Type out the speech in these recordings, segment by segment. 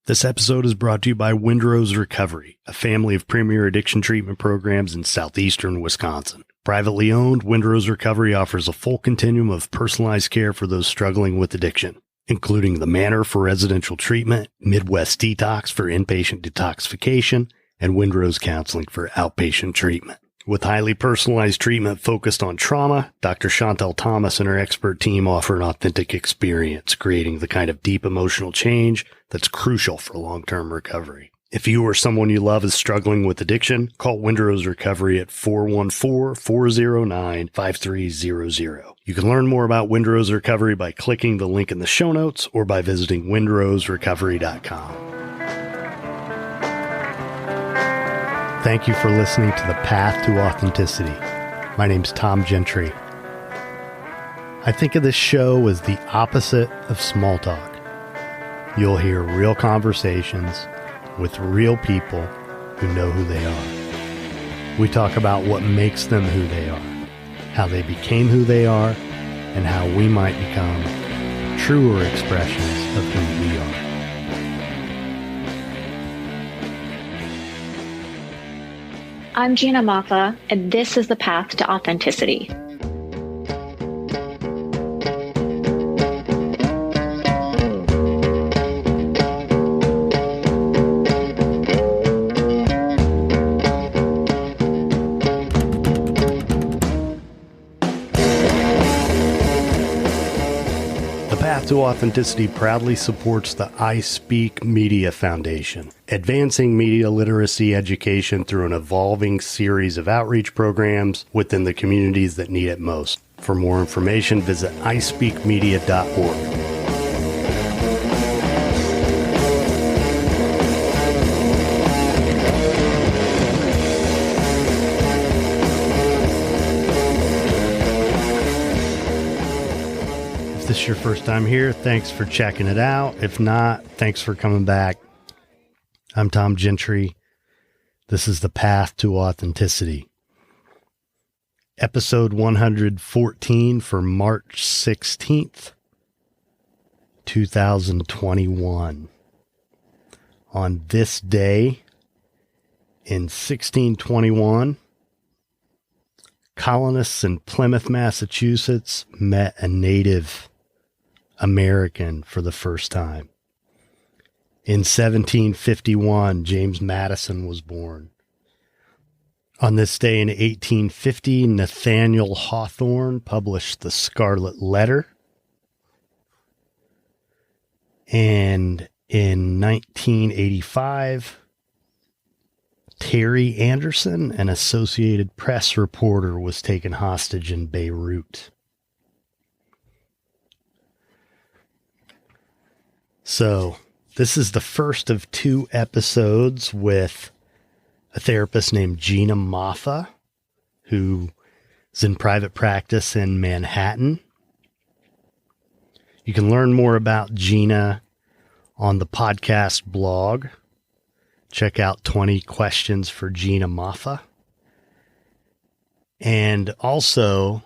This episode is brought to you by Windrose Recovery, a family of premier addiction treatment programs in southeastern Wisconsin. Privately owned, Windrose Recovery offers a full continuum of personalized care for those struggling with addiction, including the Manor for residential treatment, Midwest Detox for inpatient detoxification, and Windrose Counseling for outpatient treatment. With highly personalized treatment focused on trauma, Dr. Chantel Thomas and her expert team offer an authentic experience, creating the kind of deep emotional change that's crucial for long-term recovery. If you or someone you love is struggling with addiction, call Windrose Recovery at 414-409-5300. You can learn more about Windrose Recovery by clicking the link in the show notes or by visiting windroserecovery.com. Thank you for listening to The Path to Authenticity. My name's Tom Gentry. I think of this show as the opposite of small talk. You'll hear real conversations with real people who know who they are. We talk about what makes them who they are, how they became who they are, and how we might become truer expressions of who we are. I'm Gina Moffa, and this is The Path to Authenticity. To Authenticity proudly supports the I Speak Media Foundation, advancing media literacy education through an evolving series of outreach programs within the communities that need it most. For more information, visit ispeakmedia.org. If this is your first time here, thanks for checking it out. If not, thanks for coming back. I'm Tom Gentry. This is The Path to Authenticity. Episode 114 for March 16th, 2021. On this day, in 1621, colonists in Plymouth, Massachusetts met a Native American for the first time. In 1751, James Madison was born. On this day in 1850, Nathaniel Hawthorne published The Scarlet Letter. And in 1985, Terry Anderson, an Associated Press reporter, was taken hostage in Beirut. So, this is the first of two episodes with a therapist named Gina Moffa, who is in private practice in Manhattan. You can learn more about Gina on the podcast blog. Check out 20 Questions for Gina Moffa. And also,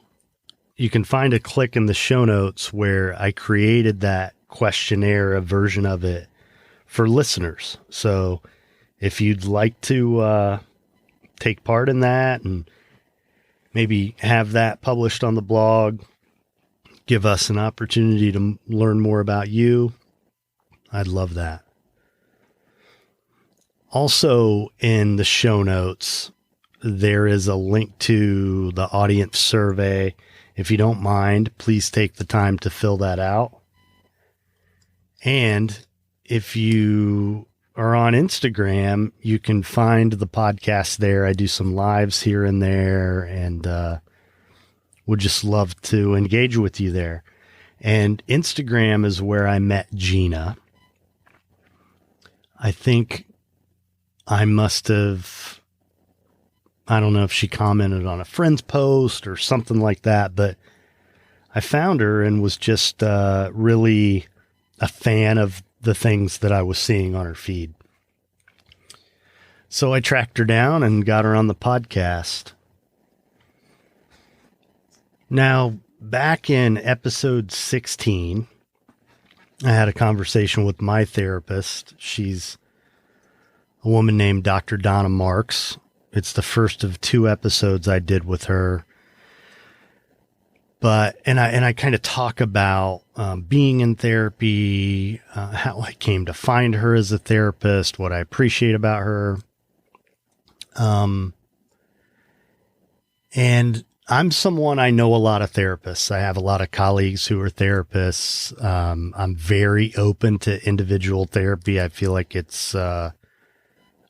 you can find a click in the show notes where I created that questionnaire, a version of it for listeners. So if you'd like to take part in that and maybe have that published on the blog, give us an opportunity to learn more about you, I'd love that. Also in the show notes, there is a link to the audience survey. If you don't mind, please take the time to fill that out. And if you are on Instagram, you can find the podcast there. I do some lives here and there, and would just love to engage with you there. And Instagram is where I met Gina. I think I must have, I don't know if she commented on a friend's post or something like that, but I found her and was just really a fan of the things that I was seeing on her feed. So I tracked her down and got her on the podcast. Now, back in episode 16, I had a conversation with my therapist. She's a woman named Dr. Donna Marks. It's the first of 2 episodes I did with her. And I kind of talk about being in therapy, how I came to find her as a therapist, what I appreciate about her. And I'm someone, I know a lot of therapists. I have a lot of colleagues who are therapists. I'm very open to individual therapy. I feel like it's a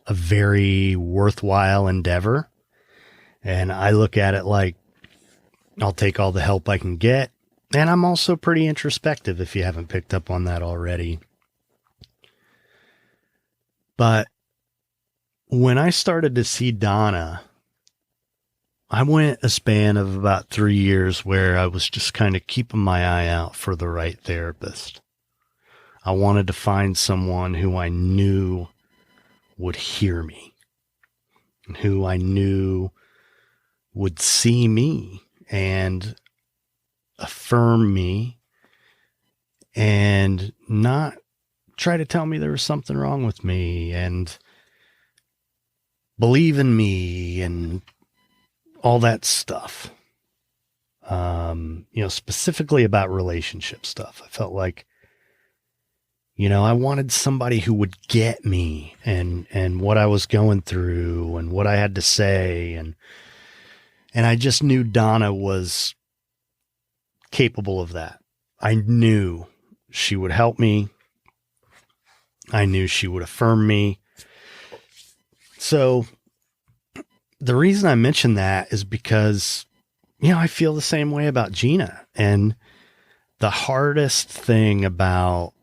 very worthwhile endeavor. And I look at it like I'll take all the help I can get. And I'm also pretty introspective, if you haven't picked up on that already. But when I started to see Donna, I went a span of about 3 years where I was just kind of keeping my eye out for the right therapist. I wanted to find someone who I knew would hear me, and who I knew would see me and affirm me and not try to tell me there was something wrong with me and believe in me and all that stuff. Specifically about relationship stuff. I felt like, I wanted somebody who would get me and what I was going through and what I had to say. And I just knew Donna was capable of that. I knew she would help me. I knew she would affirm me. So the reason I mention that is because, I feel the same way about Gina. And the hardest thing about,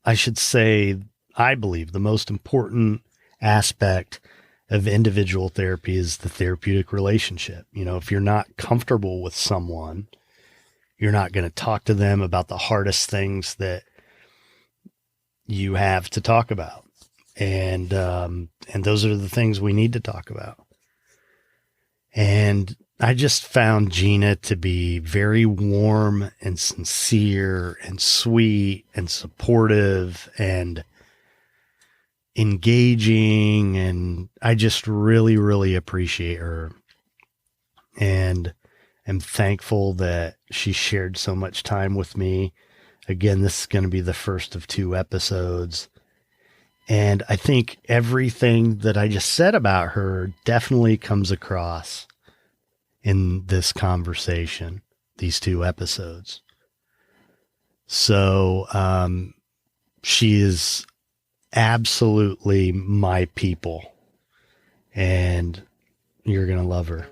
I should say, I believe the most important aspect of individual therapy is the therapeutic relationship. If you're not comfortable with someone, you're not going to talk to them about the hardest things that you have to talk about. And those are the things we need to talk about. And I just found Gina to be very warm and sincere and sweet and supportive and engaging. And I just really, really appreciate her. And am thankful that she shared so much time with me. Again, this is going to be the first of 2 episodes. And I think everything that I just said about her definitely comes across in this conversation, these 2 episodes. So, she is absolutely my people, and you're going to love her.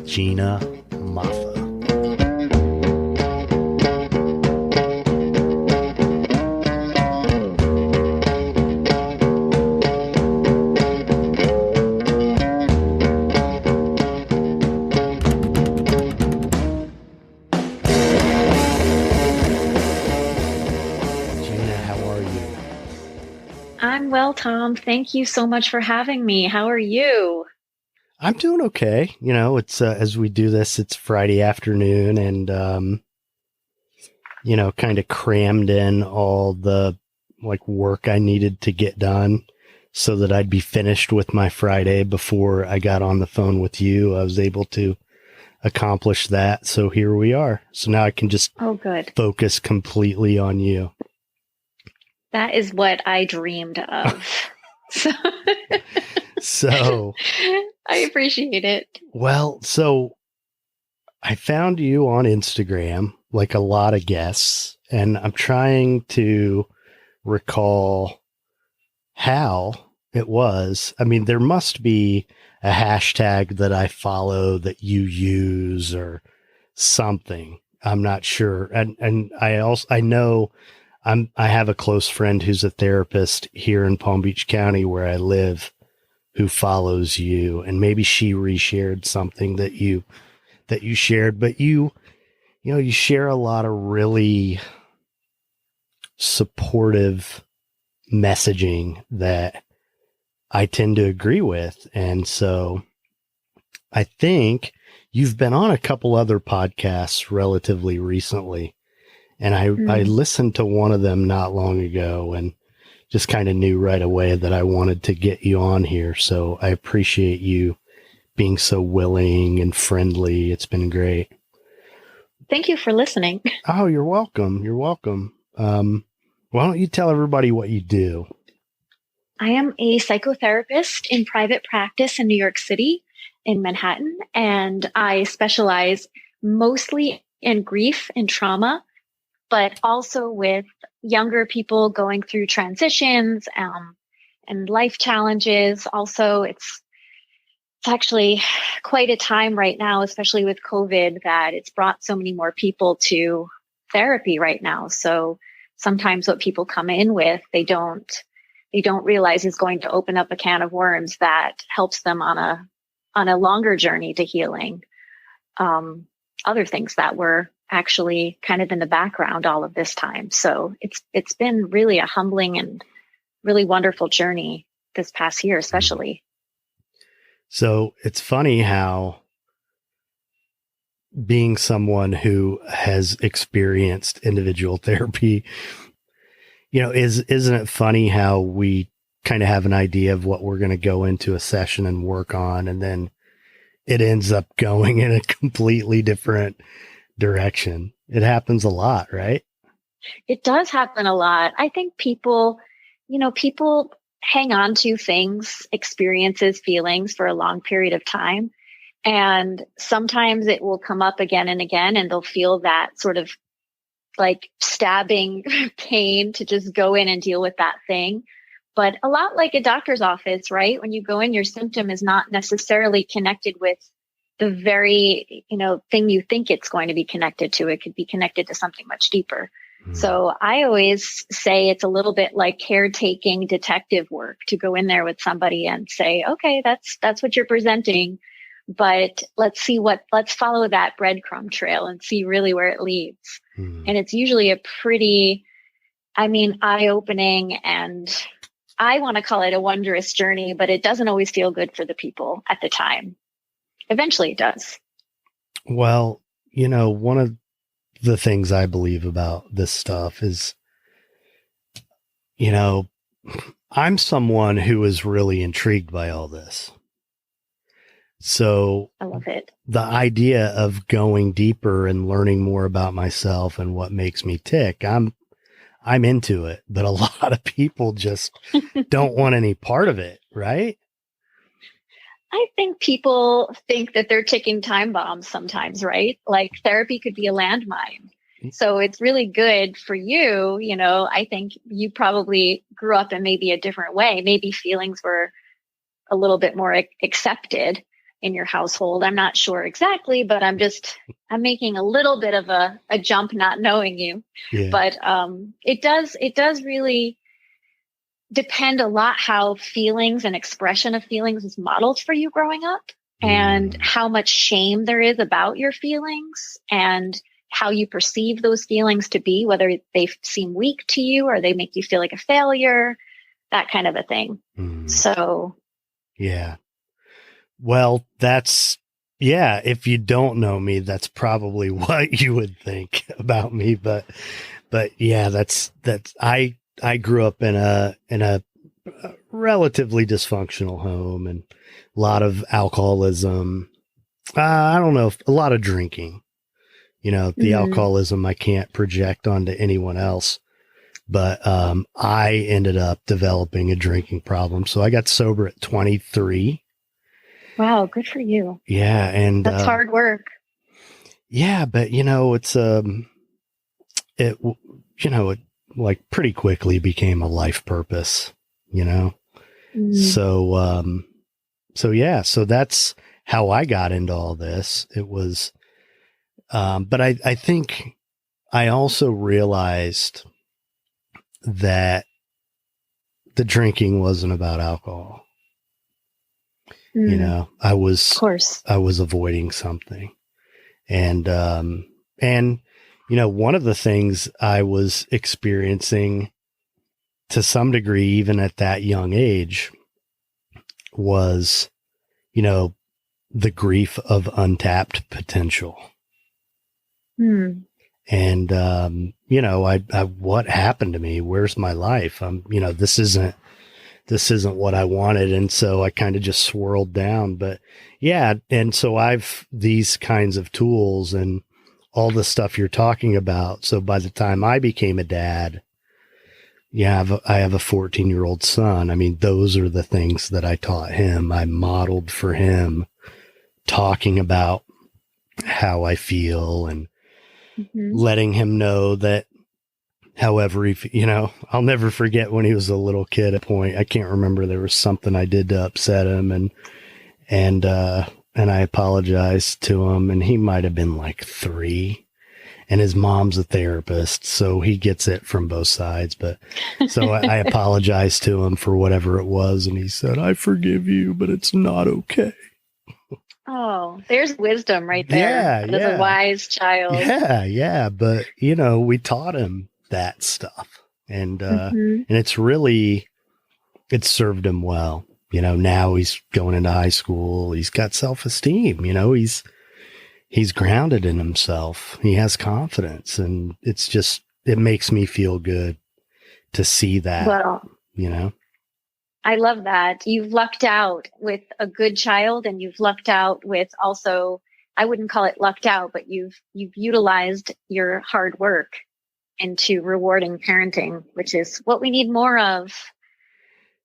Gina Moffa. I'm well, Tom. Thank you so much for having me. How are you? I'm doing okay. It's as we do this, it's Friday afternoon and, kind of crammed in all the work I needed to get done so that I'd be finished with my Friday before I got on the phone with you. I was able to accomplish that. So here we are. So now I can just focus completely on you. That is what I dreamed of. So I appreciate it. Well, so I found you on Instagram, like a lot of guests, and I'm trying to recall how it was. I mean, there must be a hashtag that I follow that you use or something. I'm not sure. And I know I have a close friend who's a therapist here in Palm Beach County where I live who follows you, and maybe she reshared something that you shared, but you share a lot of really supportive messaging that I tend to agree with. And so I think you've been on a couple other podcasts relatively recently, and I listened to one of them not long ago and just kind of knew right away that I wanted to get you on here. So I appreciate you being so willing and friendly. It's been great. Thank you for listening. Oh, you're welcome. You're welcome. Why don't you tell everybody what you do? I am a psychotherapist in private practice in New York City, in Manhattan, and I specialize mostly in grief and trauma, but also with younger people going through transitions and life challenges. Also, it's actually quite a time right now, especially with COVID, that it's brought so many more people to therapy right now. So sometimes what people come in with, they don't realize is going to open up a can of worms that helps them on a longer journey to healing. Other things that were actually kind of in the background all of this time. So it's been really a humbling and really wonderful journey this past year, especially. So it's funny how being someone who has experienced individual therapy, isn't it funny how we kind of have an idea of what we're going to go into a session and work on, and then it ends up going in a completely different direction. It happens a lot, right? It does happen a lot. I think people hang on to things, experiences, feelings for a long period of time. And sometimes it will come up again and again, and they'll feel that sort of like stabbing pain to just go in and deal with that thing. But a lot like a doctor's office, right? When you go in, your symptom is not necessarily connected with the very, thing you think it's going to be connected to. It could be connected to something much deeper. So I always say it's a little bit like caretaking detective work, to go in there with somebody and say, okay, that's what you're presenting, but let's follow that breadcrumb trail and see really where it leads. And it's usually a pretty, eye-opening, and I want to call it a wondrous journey, but it doesn't always feel good for the people at the time. Eventually it does. Well, one of the things I believe about this stuff is, I'm someone who is really intrigued by all this. So I love it. The idea of going deeper and learning more about myself and what makes me tick, I'm into it, but a lot of people just don't want any part of it, right? I think people think that they're ticking time bombs sometimes, right? Like therapy could be a landmine. So it's really good for you. I think you probably grew up in maybe a different way. Maybe feelings were a little bit more accepted in your household. I'm not sure exactly, but I'm making a little bit of a jump not knowing you. Yeah. But it does really depend a lot how feelings and expression of feelings is modeled for you growing up, and how much shame there is about your feelings, and how you perceive those feelings to be, whether they seem weak to you or they make you feel like a failure, that kind of a thing. So. Yeah. Well, if you don't know me, that's probably what you would think about me. But yeah, I grew up in a relatively dysfunctional home, and a lot of alcoholism. I don't know, a lot of drinking. The alcoholism I can't project onto anyone else, but I ended up developing a drinking problem. So I got sober at 23. Wow, good for you. Yeah, and that's hard work. Yeah, but it's it like pretty quickly became a life purpose, So yeah, so that's how I got into all this. It was, but I think I also realized that the drinking wasn't about alcohol. I was avoiding something. And one of the things I was experiencing to some degree, even at that young age, was, the grief of untapped potential. And, what happened to me? Where's my life? This isn't what I wanted. And so I kind of just swirled down, but yeah. And so I've these kinds of tools and all the stuff you're talking about. So by the time I became a dad, I have a 14-year-old son. I mean, those are the things that I taught him. I modeled for him, talking about how I feel and letting him know that however, I'll never forget when he was a little kid at a point. I can't remember. There was something I did to upset him and I apologized to him, and he might've been like 3. And his mom's a therapist, so he gets it from both sides. But so I apologized to him for whatever it was. And he said, I forgive you, but it's not okay. Oh, there's wisdom right there. As a wise child. Yeah. But, we taught him that stuff. And it's served him well. Now he's going into high school. He's got self-esteem, he's grounded in himself. He has confidence, and it makes me feel good to see that, Well, I love that. You've lucked out with a good child, and you've lucked out with also, I wouldn't call it lucked out, but you've utilized your hard work into rewarding parenting, which is what we need more of.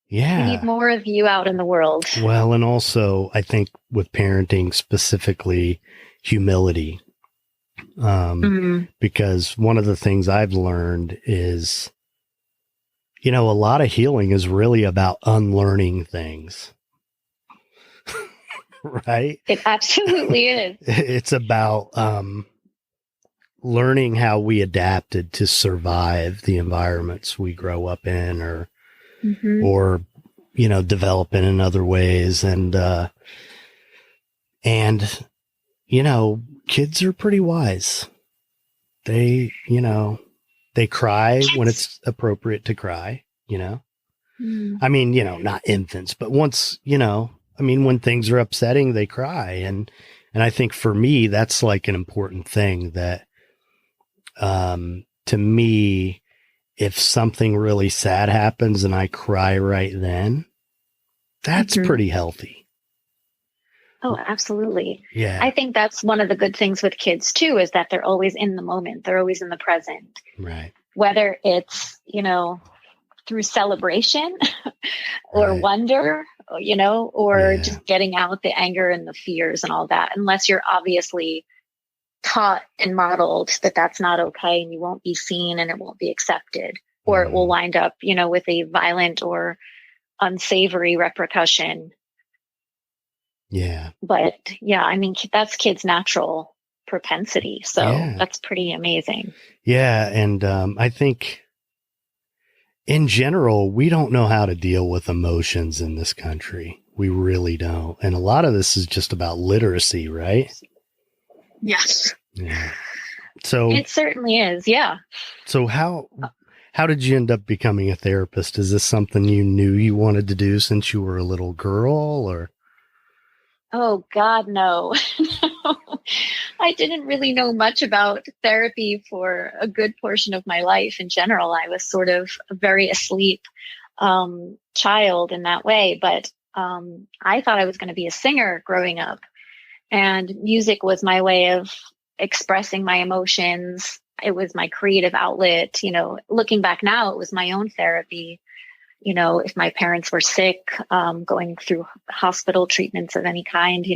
Yeah. We need more of you out in the world. Well, and also I think with parenting specifically, humility, because one of the things I've learned is, a lot of healing is really about unlearning things, right? It absolutely is. It's about learning how we adapted to survive the environments we grow up in, or develop in other ways, and kids are pretty wise. They cry when it's appropriate to cry, I mean, not infants, but once, when things are upsetting, they cry. And I think for me, that's like an important thing that, to me, if something really sad happens and I cry right then, that's pretty healthy. Oh, absolutely. Yeah. I think that's one of the good things with kids too, is that they're always in the moment. They're always in the present. Right. Whether it's, through celebration or wonder, or just getting out the anger and the fears and all that, unless you're obviously taught and modeled that that's not okay, and you won't be seen and it won't be accepted, or it will wind up, with a violent or unsavory repercussion. Yeah. But that's kids' natural propensity. So that's pretty amazing. Yeah. And I think in general, we don't know how to deal with emotions in this country. We really don't. And a lot of this is just about literacy, right? Yes. Yeah. So it certainly is. Yeah. So how did you end up becoming a therapist? Is this something you knew you wanted to do since you were a little girl, or? Oh, God, no. I didn't really know much about therapy for a good portion of my life. In general, I was sort of a very asleep child in that way. But I thought I was going to be a singer growing up. And music was my way of expressing my emotions. It was my creative outlet. Looking back now, it was my own therapy. If my parents were sick, going through hospital treatments of any kind,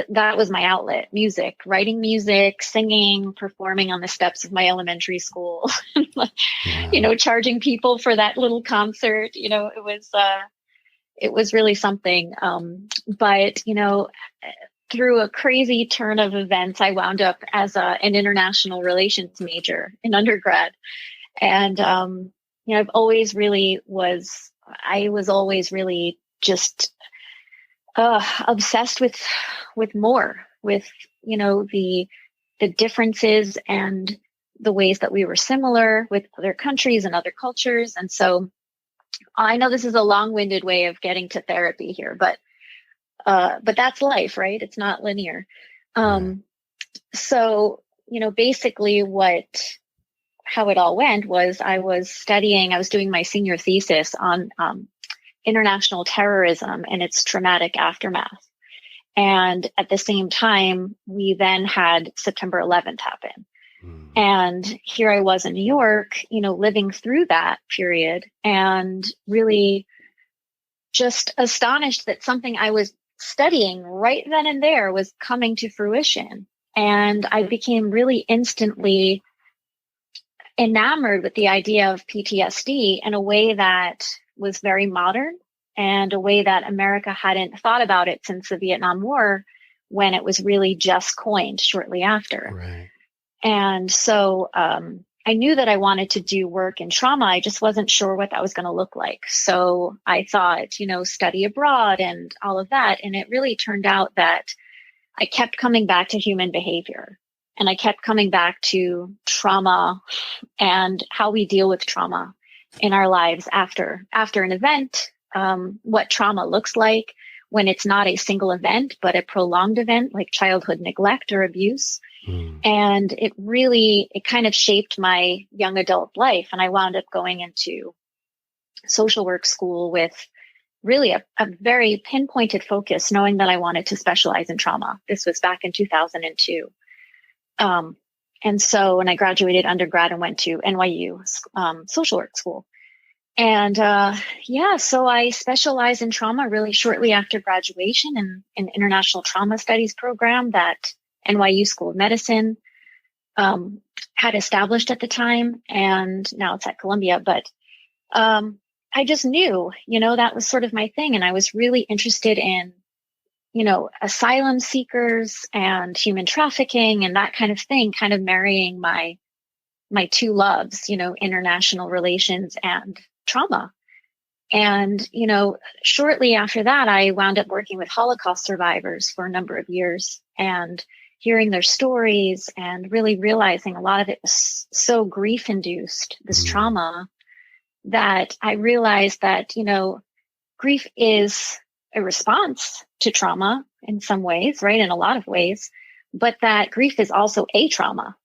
that was my outlet. Music, writing music, singing, performing on the steps of my elementary school, charging people for that little concert. It was really something. But through a crazy turn of events, I wound up as an international relations major in undergrad. And, I was always really just obsessed with more, with, the differences and the ways that we were similar with other countries and other cultures. And so I know this is a long-winded way of getting to therapy here, but But that's life, right? It's not linear. Right. So, basically how it all went was I was doing my senior thesis on international terrorism and its traumatic aftermath. And at the same time, we then had September 11th happen. And here I was in New York, living through that period and really just astonished that something I was studying right then and there was coming to fruition. And I became really instantly enamored with the idea of PTSD in a way that was very modern and a way that America hadn't thought about it since the Vietnam War, when it was really just coined shortly after. Right. And so I knew that I wanted to do work in trauma. I just wasn't sure what that was going to look like. So I thought, study abroad and all of that. And it really turned out that I kept coming back to human behavior, and I kept coming back to trauma and how we deal with trauma in our lives after an event, what trauma looks like when it's not a single event, but a prolonged event like childhood neglect or abuse. And it kind of shaped my young adult life. And I wound up going into social work school with really a very pinpointed focus, knowing that I wanted to specialize in trauma. This was back in 2002. And so when I graduated undergrad and went to NYU social work school. And so I specialized in trauma really shortly after graduation in an international trauma studies program that NYU School of Medicine had established at the time, and now it's at Columbia. But I just knew, that was sort of my thing. And I was really interested in, asylum seekers and human trafficking and that kind of thing, kind of marrying my two loves, international relations and trauma. And, shortly after that, I wound up working with Holocaust survivors for a number of years and hearing their stories and really realizing a lot of it was so grief induced, this trauma, that I realized that, grief is a response to trauma in some ways, right? In a lot of ways, but that grief is also a trauma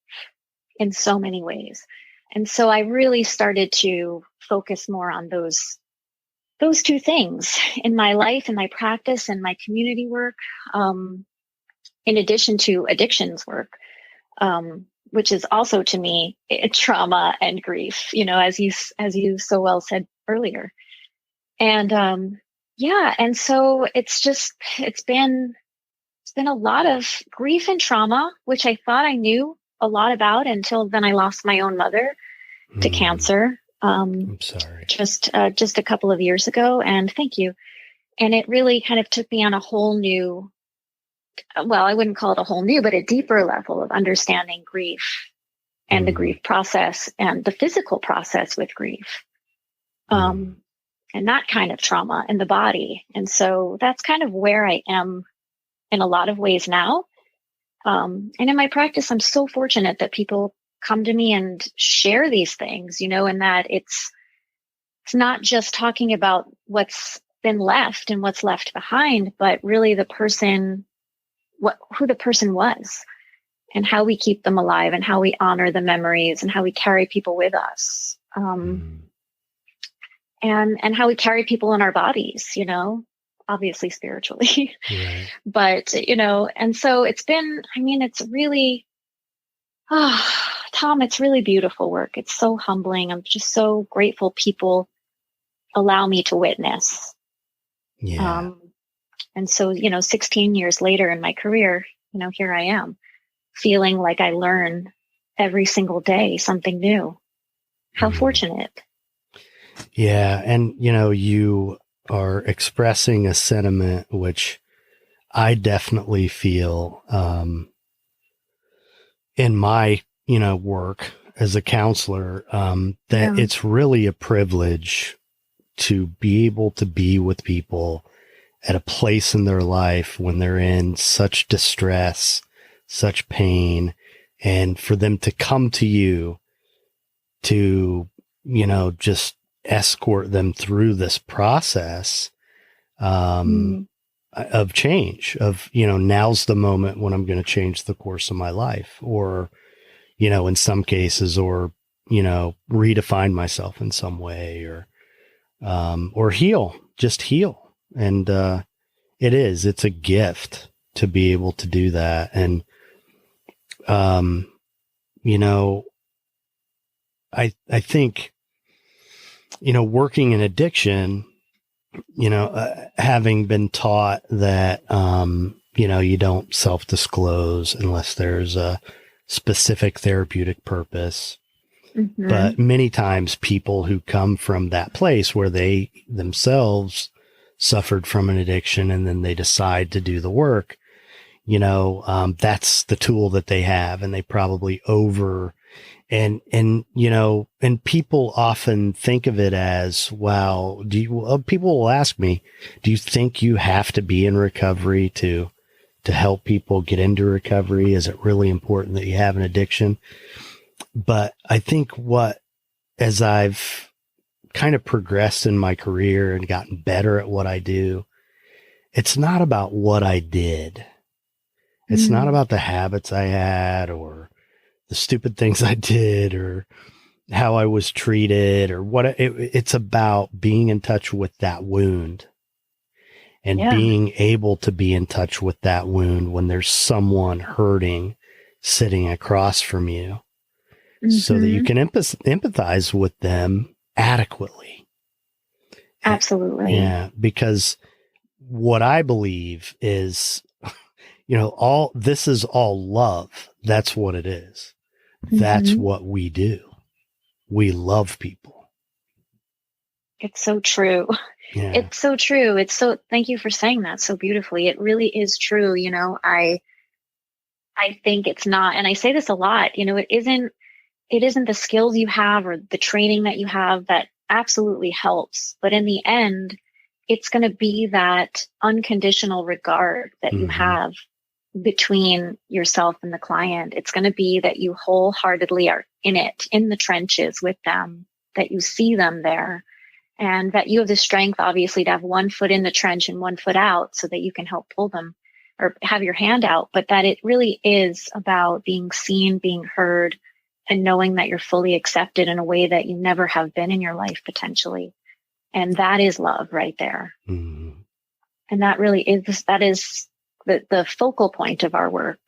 in so many ways. And so I really started to focus more on those two things in my life, in my practice, and my community work, in addition to addictions work, which is also to me trauma and grief, as you so well said earlier. And and so it's been a lot of grief and trauma, which I thought I knew a lot about until then I lost my own mother to cancer. I'm sorry. Just a couple of years ago. And thank you. And it really kind of took me on a whole new, well, I wouldn't call it a whole new, but a deeper level of understanding grief and the grief process and the physical process with grief. And that kind of trauma in the body. And so that's kind of where I am in a lot of ways now. And in my practice, I'm so fortunate that people come to me and share these things, and that it's not just talking about what's been left and what's left behind, but really the person, who the person was and how we keep them alive and how we honor the memories and how we carry people with us. And how we carry people in our bodies, obviously spiritually, Right. but, and so it's been, it's really, Tom, it's really beautiful work. It's so humbling. I'm just so grateful people allow me to witness. Yeah. And so, 16 years later in my career, here I am feeling like I learn every single day something new. How fortunate. Yeah. And, you are expressing a sentiment which I definitely feel in my, work as a counselor, that it's really a privilege to be able to be with people at a place in their life when they're in such distress, such pain, and for them to come to you to, just escort them through this process, change of, now's the moment when I'm going to change the course of my life, or, in some cases, or, redefine myself in some way, or just heal. And, it's a gift to be able to do that. And, I think, working in addiction, having been taught that, you don't self-disclose unless there's a specific therapeutic purpose. Mm-hmm. But many times people who come from that place where they themselves suffered from an addiction and then they decide to do the work, that's the tool that they have, and they probably and people often think of it as, well, people will ask me, do you think you have to be in recovery to help people get into recovery? Is it really important that you have an addiction? But I think as I've kind of progressed in my career and gotten better at what I do, it's not about what I did. It's not about the habits I had or the stupid things I did or how I was treated or what. It's about being in touch with that wound and being able to be in touch with that wound when there's someone hurting sitting across from you, so that you can empathize with them adequately. Absolutely. Yeah. Because what I believe is, this is all love. That's what it is. That's what we do. We love people. It's so true. Yeah. It's so true. Thank you for saying that so beautifully. It really is true. I think it's not, and I say this a lot, it isn't the skills you have or the training that you have that absolutely helps. But in the end, it's going to be that unconditional regard that you have between yourself and the client. It's going to be that you wholeheartedly are in the trenches with them, that you see them there, and that you have the strength, obviously, to have one foot in the trench and one foot out so that you can help pull them or have your hand out. But that it really is about being seen, being heard, and knowing that you're fully accepted in a way that you never have been in your life potentially. And that is love right there. And that really is, the focal point of our work.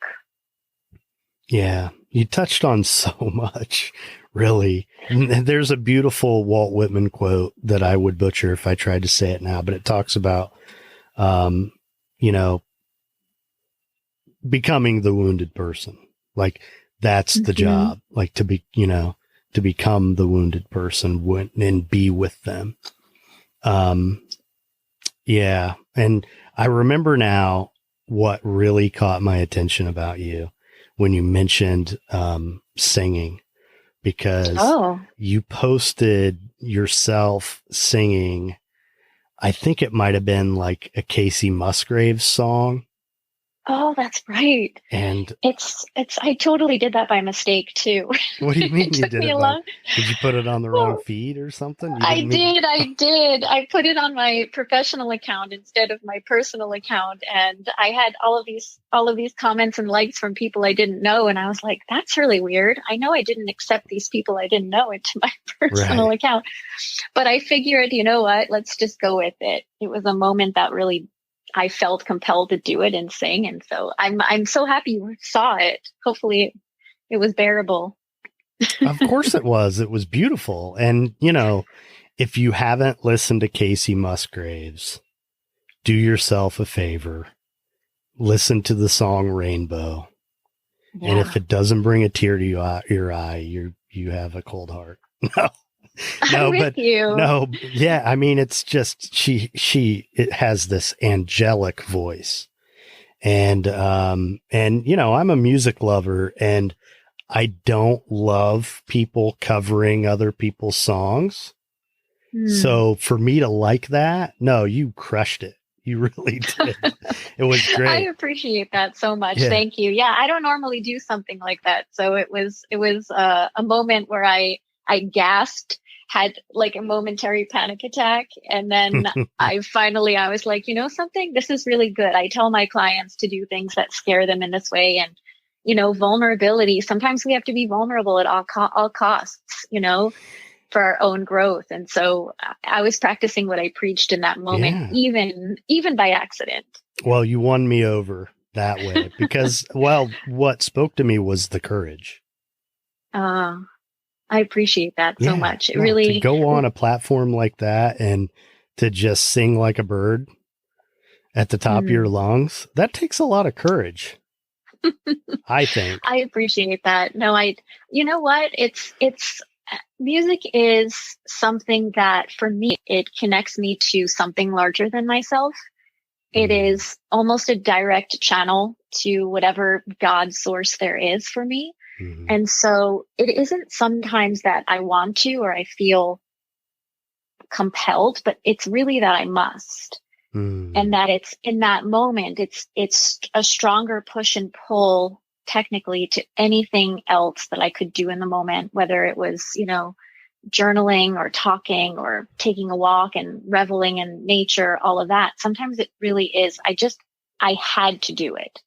Yeah. You touched on so much, really. And there's a beautiful Walt Whitman quote that I would butcher if I tried to say it now, but it talks about, becoming the wounded person. Like, that's the job, like to become the wounded person and be with them. Yeah. And I remember now what really caught my attention about you when you mentioned, singing, because you posted yourself singing. I think it might've been like a Casey Musgraves song. Oh, that's right. And I totally did that by mistake too. What do you mean you did it? Did you put it on the wrong Well, feed or something? I did. I put it on my professional account instead of my personal account. And I had all of these comments and likes from people I didn't know. And I was like, that's really weird. I know I didn't accept these people I didn't know into my personal account, but I figured, you know what, let's just go with it. It was a moment that really, I felt compelled to do it and sing. And so I'm so happy you saw it. Hopefully it was bearable. Of course it was. It was beautiful. And, if you haven't listened to Casey Musgraves, do yourself a favor. Listen to the song Rainbow. Yeah. And if it doesn't bring a tear to your eye, you have a cold heart. No, but no, yeah. I mean, it's just, it has this angelic voice, and I'm a music lover, and I don't love people covering other people's songs. So for me to like that, no, you crushed it. You really did. It was great. I appreciate that so much. Yeah. Thank you. Yeah. I don't normally do something like that. So it was a moment where I gasped, had like a momentary panic attack. And then I was like, you know something, this is really good. I tell my clients to do things that scare them in this way. And, vulnerability, sometimes we have to be vulnerable at all costs, for our own growth. And so I was practicing what I preached in that moment, even by accident. Well, you won me over that way because, what spoke to me was the courage. I appreciate that so much. It really, to go on a platform like that and to just sing like a bird at the top of your lungs, that takes a lot of courage. I think. I appreciate that. No, you know what? It's music is something that for me, it connects me to something larger than myself. It is almost a direct channel to whatever God source there is for me. Mm-hmm. And so it isn't sometimes that I want to, or I feel compelled, but it's really that I must. And that it's in that moment, it's a stronger push and pull technically to anything else that I could do in the moment, whether it was, journaling or talking or taking a walk and reveling in nature, all of that. Sometimes it really is, I had to do it.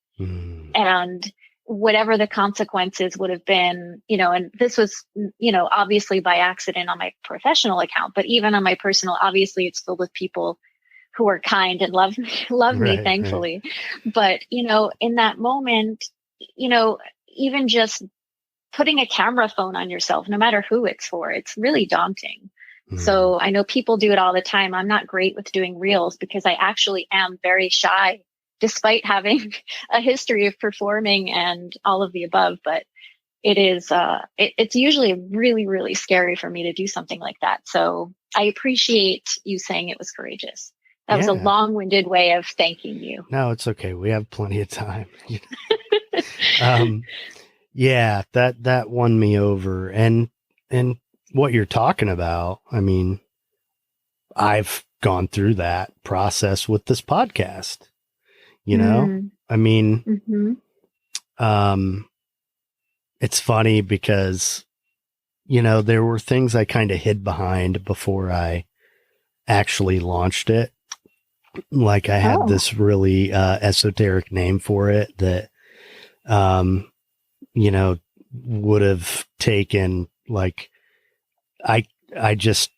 And whatever the consequences would have been, and this was, obviously by accident on my professional account, but even on my personal, obviously it's filled with people who are kind and love me, thankfully. Right. But, in that moment, even just putting a camera phone on yourself, no matter who it's for, it's really daunting. So I know people do it all the time. I'm not great with doing reels because I actually am very shy, despite having a history of performing and all of the above. But it is, it's usually really, really scary for me to do something like that. So I appreciate you saying it was courageous. That was a long-winded way of thanking you. No, it's okay. We have plenty of time. That won me over. And what you're talking about, I mean, I've gone through that process with this podcast, I mean, it's funny because, there were things I kind of hid behind before I actually launched it. Like I had this really esoteric name for it that, would have taken like, I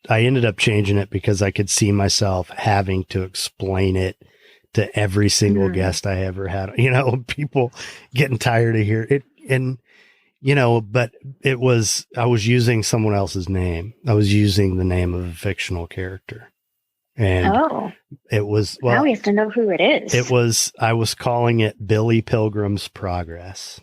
ended up changing it because I could see myself having to explain it to every single guest I ever had, people getting tired of hearing it. And, but I was using someone else's name. I was using the name of a fictional character. And it was, now we have to know who it is. I was calling it Billy Pilgrim's Progress.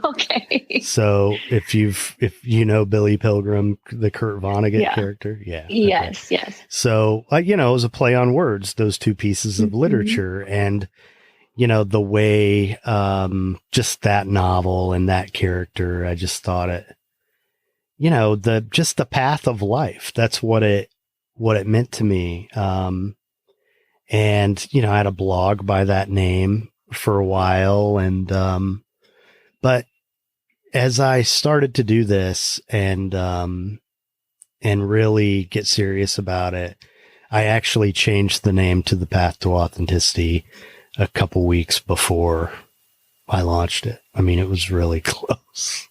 Okay. So if you know Billy Pilgrim, the Kurt Vonnegut character. Yeah. Yes. Okay. Yes. So, it was a play on words, those two pieces of literature. And, the way, just that novel and that character, I just thought it, just the path of life. That's what it meant to me. And, I had a blog by that name for a while. And, but as I started to do this and really get serious about it, I actually changed the name to The Path to Authenticity a couple weeks before I launched it. I mean, it was really close.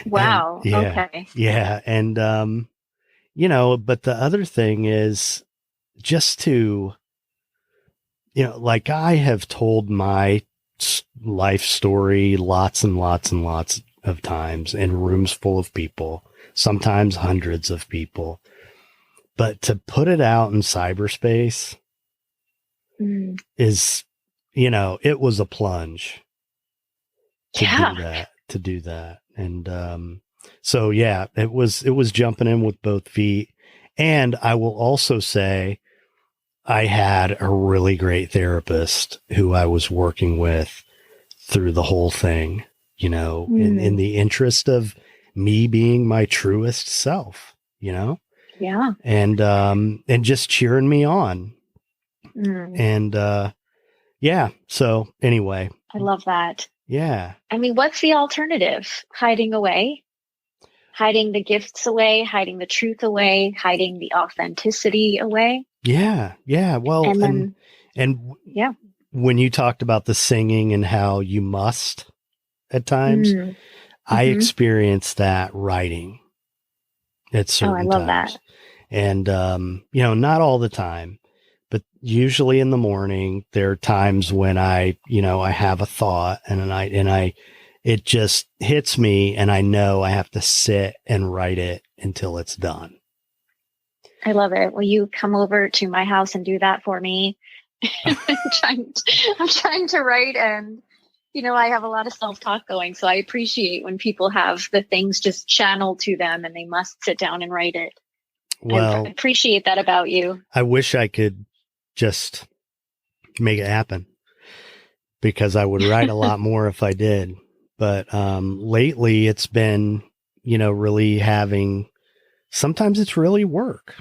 Wow. And, okay. Yeah. And, but the other thing is just to, like I have told my life story lots and lots and lots of times in rooms full of people, sometimes hundreds of people, but to put it out in cyberspace is, it was a plunge to do that. And, so yeah, it was jumping in with both feet. And I will also say I had a really great therapist who I was working with through the whole thing, in the interest of me being my truest self, Yeah. And just cheering me on. And, so anyway. I love that. Yeah. I mean, what's the alternative? Hiding away? hiding the gifts away, hiding the truth away, hiding the authenticity away. Yeah. Yeah. Well, And then, and yeah. when you talked about the singing and how you must at times, I Mm-hmm. experienced that writing at Oh, I certain love times. that. And, not all the time, but usually in the morning, there are times when I have a thought it just hits me and I know I have to sit and write it until it's done. I love it. Will you come over to my house and do that for me? I'm trying to write, and I have a lot of self-talk going, so I appreciate when people have the things just channeled to them and they must sit down and write it. Well, I appreciate that about you. I wish I could just make it happen, because I would write a lot more if I did. But lately it's been, really sometimes it's really work.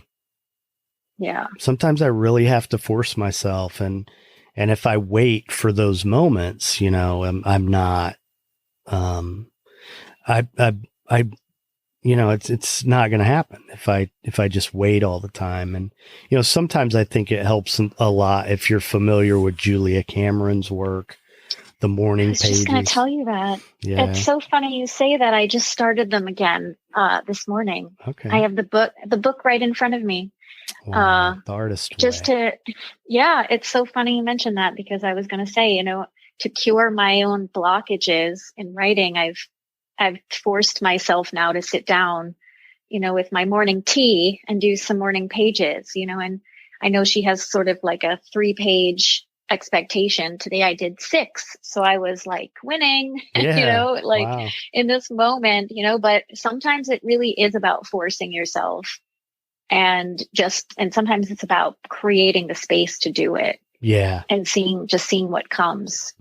Yeah. Sometimes I really have to force myself. And if I wait for those moments, I'm not, it's not going to happen if I just wait all the time. And, sometimes I think it helps a lot if you're familiar with Julia Cameron's work, the morning I was pages. just going to tell you that. Yeah. It's so funny you say that. I just started them again this morning. Okay. I have the book right in front of me. Wow, the artist way. It's so funny you mentioned that, because I was going to say, to cure my own blockages in writing, I've forced myself now to sit down, with my morning tea and do some morning pages, and I know she has sort of like a 3-page expectation. Today I did 6. So I was like winning, Yeah. wow. In this moment, but sometimes it really is about forcing yourself, and sometimes it's about creating the space to do it. Yeah. And seeing what comes.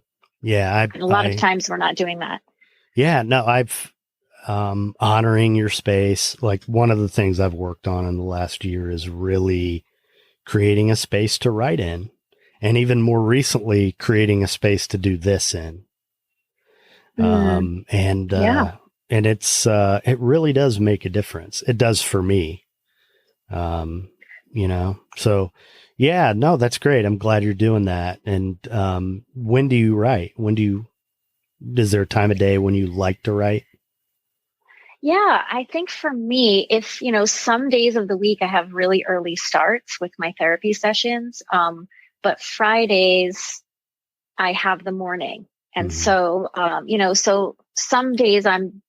Yeah. And a lot of times we're not doing that. Yeah. No, I've, honoring your space. Like, one of the things I've worked on in the last year is really creating a space to write in. And even more recently, creating a space to do this in. And it's, it really does make a difference. It does for me. So yeah, no, that's great. I'm glad you're doing that. And, when do you write? Is there a time of day when you like to write? Yeah, I think for me, if, some days of the week I have really early starts with my therapy sessions. But Fridays I have the morning. And so, so some days I'm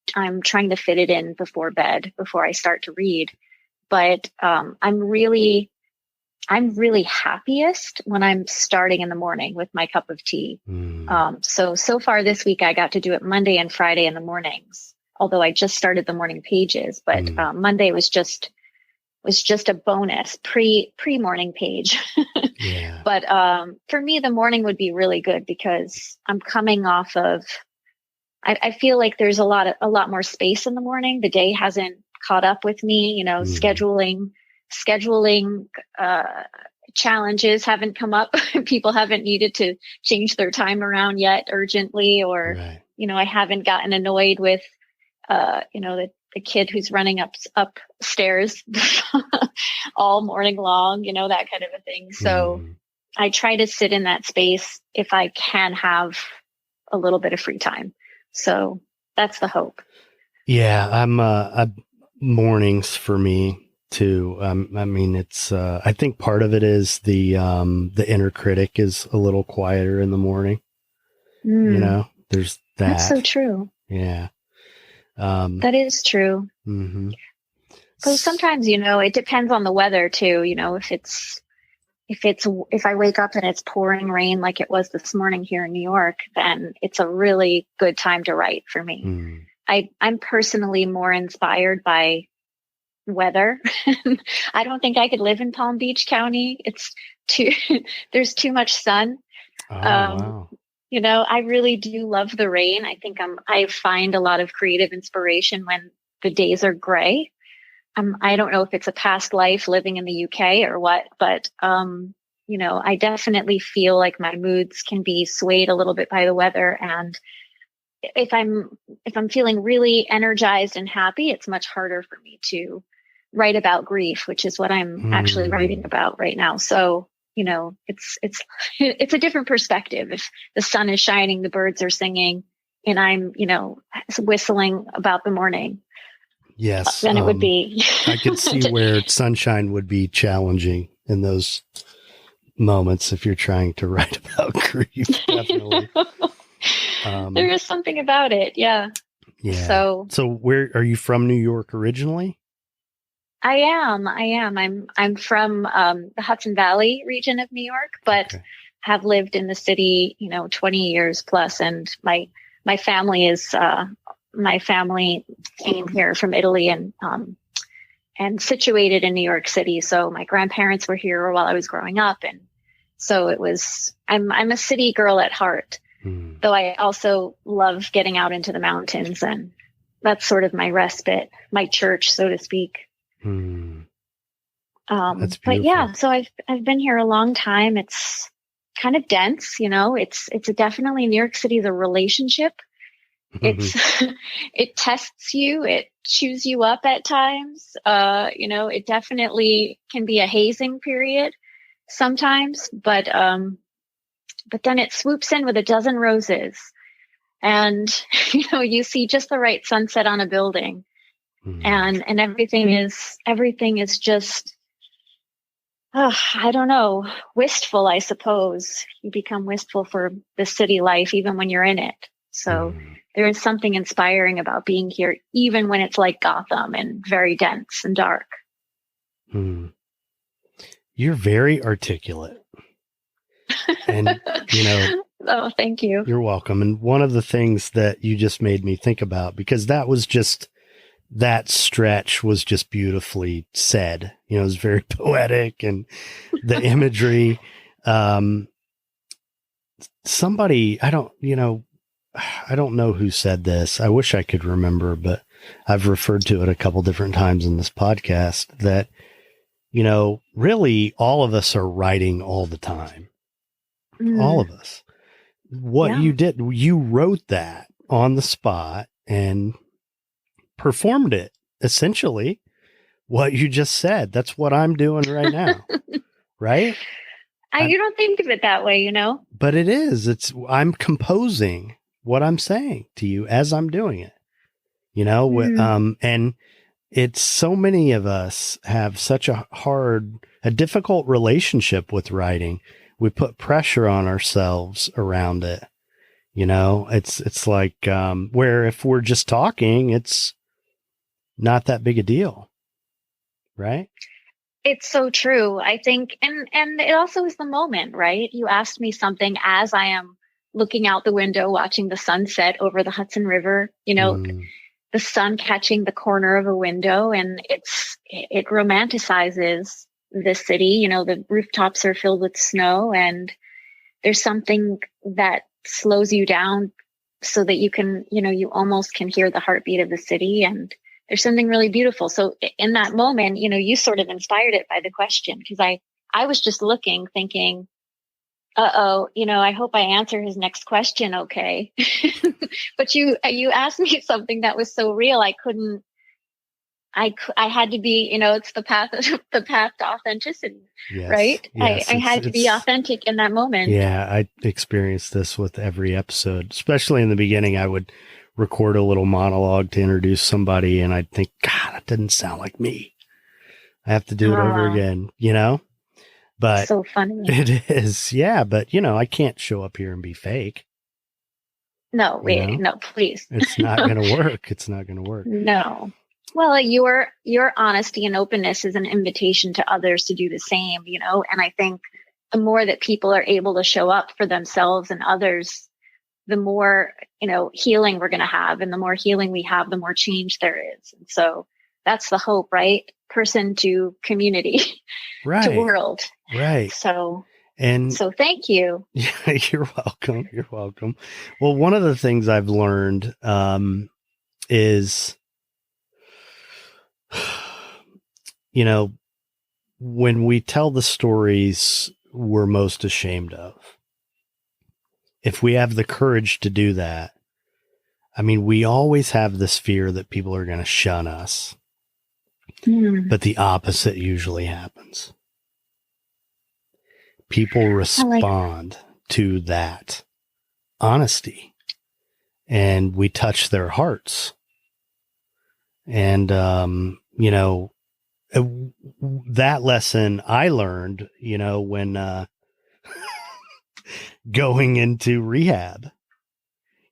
trying to fit it in before bed, before I start to read. But, I'm really happiest when I'm starting in the morning with my cup of tea. So far this week, I got to do it Monday and Friday in the mornings, although I just started the morning pages, but, Monday was just a bonus pre-morning page. Yeah. But, for me, the morning would be really good, because I'm coming off of, I feel like there's a lot more space in the morning. The day hasn't caught up with me, scheduling challenges haven't come up. People haven't needed to change their time around yet urgently, or, right. I haven't gotten annoyed with, the kid who's running upstairs all morning long, that kind of a thing. So I try to sit in that space if I can have a little bit of free time. So that's the hope. Yeah. I'm mornings for me too. I mean, it's, I think part of it is the inner critic is a little quieter in the morning. There's that. That's so true. Yeah. That is true. Because sometimes, it depends on the weather too. If I wake up and it's pouring rain like it was this morning here in New York, then it's a really good time to write for me. I'm personally more inspired by weather. I don't think I could live in Palm Beach County. There's too much sun. Oh, wow. I really do love the rain. I think I find a lot of creative inspiration when the days are gray. I don't know if it's a past life living in the UK or what, but, I definitely feel like my moods can be swayed a little bit by the weather. And if I'm feeling really energized and happy, it's much harder for me to write about grief, which is what I'm actually writing about right now. So, it's it's a different perspective. If the sun is shining, the birds are singing, and I'm, whistling about the morning. Yes. Then it would be. I could see where sunshine would be challenging in those moments if you're trying to write about grief. Definitely. There is something about it. Yeah. Yeah. So where are you from? New York originally? I am. I'm from the Hudson Valley region of New York, but have lived in the city, 20 years plus. And my family is my family came here from Italy and situated in New York City. So my grandparents were here while I was growing up, and so I'm a city girl at heart. Though I also love getting out into the mountains, and that's sort of my respite, my church, so to speak. That's beautiful. But yeah, so I've been here a long time. It's kind of dense, it's definitely New York City is a relationship. It tests you, it chews you up at times. It definitely can be a hazing period sometimes, but then it swoops in with a dozen roses, and you see just the right sunset on a building. And everything is just, I don't know, wistful, I suppose. You become wistful for the city life, even when you're in it. So there is something inspiring about being here, even when it's like Gotham and very dense and dark. You're very articulate. And, oh, thank you. You're welcome. And one of the things that you just made me think about, because that stretch was just beautifully said, it was very poetic, and the imagery, somebody, I don't know who said this. I wish I could remember, but I've referred to it a couple different times in this podcast that, really all of us are writing all the time. All of us. What you did, you wrote that on the spot and performed it, essentially what you just said. That's what I'm doing right now. Right? You don't think of it that way, but it is. I'm composing what I'm saying to you as I'm doing it, and it's so many of us have such a difficult relationship with writing. We put pressure on ourselves around it. It's like, where if we're just talking, it's not that big a deal. Right? It's so true. I think, and it also is the moment, right? You asked me something as I am looking out the window, watching the sunset over the Hudson River, the sun catching the corner of a window, and it romanticizes the city. The rooftops are filled with snow, and there's something that slows you down so that you can, you almost can hear the heartbeat of the city, and there's something really beautiful. So in that moment, you sort of inspired it by the question, because I was just looking, thinking, I hope I answer his next question okay. But you asked me something that was so real. I had to be, it's the path to authenticity, yes, right? Yes, I had to be authentic in that moment. Yeah, I experienced this with every episode, especially in the beginning. I would record a little monologue to introduce somebody, and I'd think, God, that didn't sound like me. I have to do it over again, But so funny. It is, yeah. But I can't show up here and be fake. No, wait, no, please. It's not going to work. It's not going to work. No. Well, your honesty and openness is an invitation to others to do the same, and I think the more that people are able to show up for themselves and others, the more, healing we're going to have. And the more healing we have, the more change there is. And so that's the hope, right? Person to community, right, to world. Right. So thank you. Yeah, you're welcome. You're welcome. Well, one of the things I've learned, is, when we tell the stories we're most ashamed of, if we have the courage to do that, I mean, we always have this fear that people are going to shun us, but the opposite usually happens. People respond to that honesty, and we touch their hearts. And, you know, that lesson I learned, you know, when going into rehab,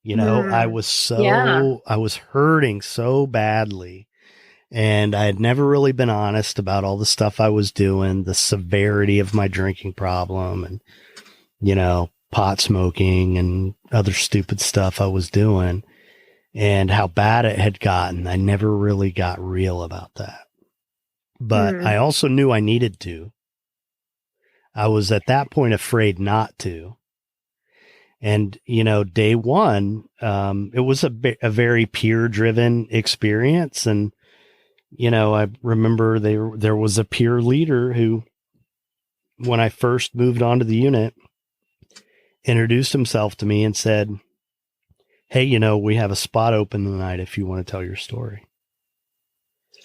you know, I was hurting so badly, and I had never really been honest about all the stuff I was doing, the severity of my drinking problem, and, you know, pot smoking and other stupid stuff I was doing, and how bad it had gotten. I never really got real about that. But I also knew I needed to. I was at that point afraid not to. And, you know, day one, it was a very peer-driven experience. And, you know, I remember there was a peer leader who, when I first moved onto the unit, introduced himself to me and said, "Hey, you know, we have a spot open tonight if you want to tell your story."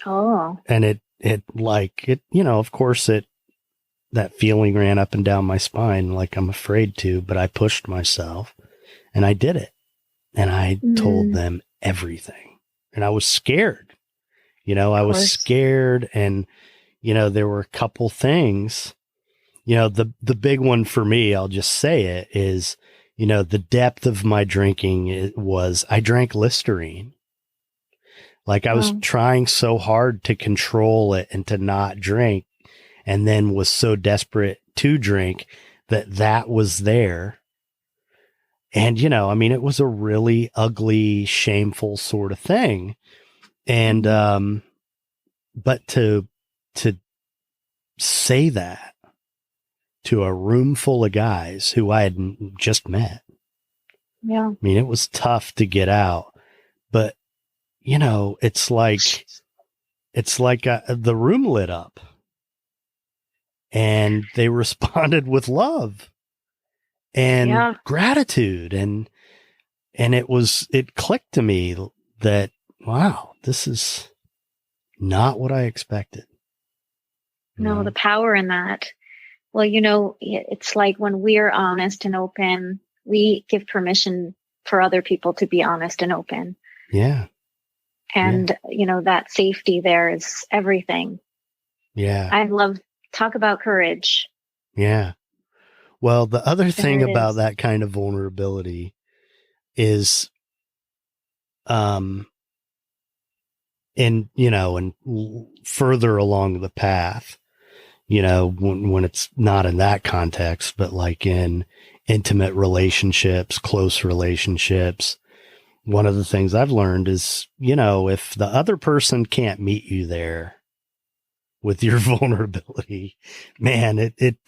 Oh. And it, you know, of course that feeling ran up and down my spine, like I'm afraid to, but I pushed myself and I did it. And I told them everything, and I was scared. You know, I was scared, and, you know, there were a couple things, you know, the big one for me, I'll just say it, is, you know, the depth of my drinking was I drank Listerine. Like I was trying so hard to control it and to not drink, and then was so desperate to drink that was there. And, you know, I mean, it was a really ugly, shameful sort of thing. And, but to say that to a room full of guys who I had just met. Yeah. I mean, it was tough to get out, but, you know, it's like the room lit up, and they responded with love and gratitude. And it clicked to me that, wow, this is not what I expected. No, the power in that. Well, you know, it's like when we're honest and open, we give permission for other people to be honest and open. Yeah. And, you know, that safety there is everything. Yeah. I love talk about courage. Yeah. Well, the other thing about that kind of vulnerability is, and, you know, and further along the path, you know, when it's not in that context, but like in intimate relationships, close relationships, one of the things I've learned is, you know, if the other person can't meet you there with your vulnerability, man, it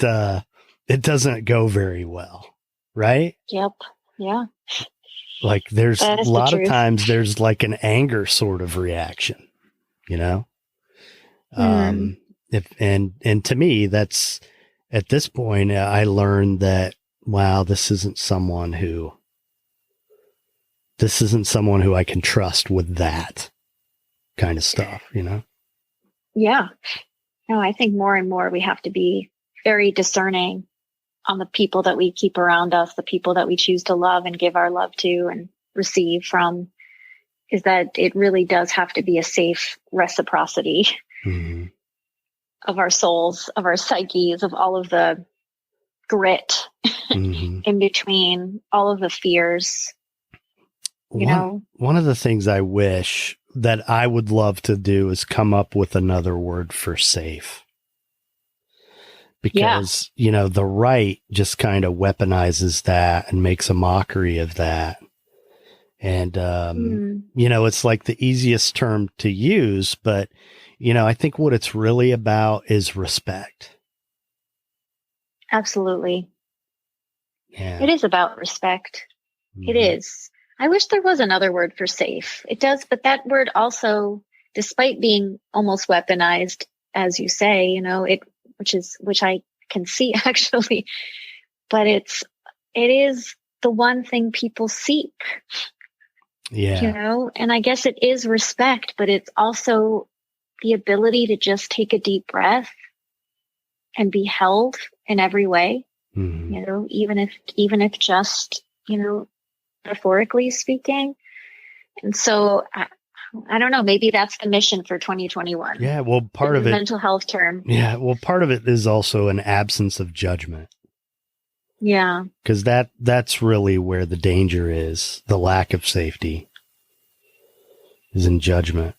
doesn't go very well. Right? Yep. Yeah. Like there's a lot of times there's like an anger sort of reaction, you know? And to me, that's at this point, I learned that, wow, this isn't someone who I can trust with that kind of stuff, you know? Yeah. No, I think more and more we have to be very discerning on the people that we keep around us, the people that we choose to love and give our love to and receive from, is that it really does have to be a safe reciprocity of our souls, of our psyches, of all of the grit in between, all of the fears. You know, one of the things I wish that I would love to do is come up with another word for safe. Because, you know, the right just kind of weaponizes that and makes a mockery of that. And, you know, it's like the easiest term to use, but, you know, I think what it's really about is respect. Absolutely. Yeah. It is about respect. It is. I wish there was another word for safe. It does, but that word also, despite being almost weaponized, as you say, you know, which I can see actually, but it is the one thing people seek. Yeah. And I guess it is respect, but it's also the ability to just take a deep breath and be held in every way, Mm-hmm. even if just, metaphorically speaking. And so I don't know, maybe that's the mission for 2021. Yeah. Well, The part new of it, mental health term. yeah. Well, part of it is also an absence of judgment. Yeah. Because that's really where the danger is. The lack of safety is in judgment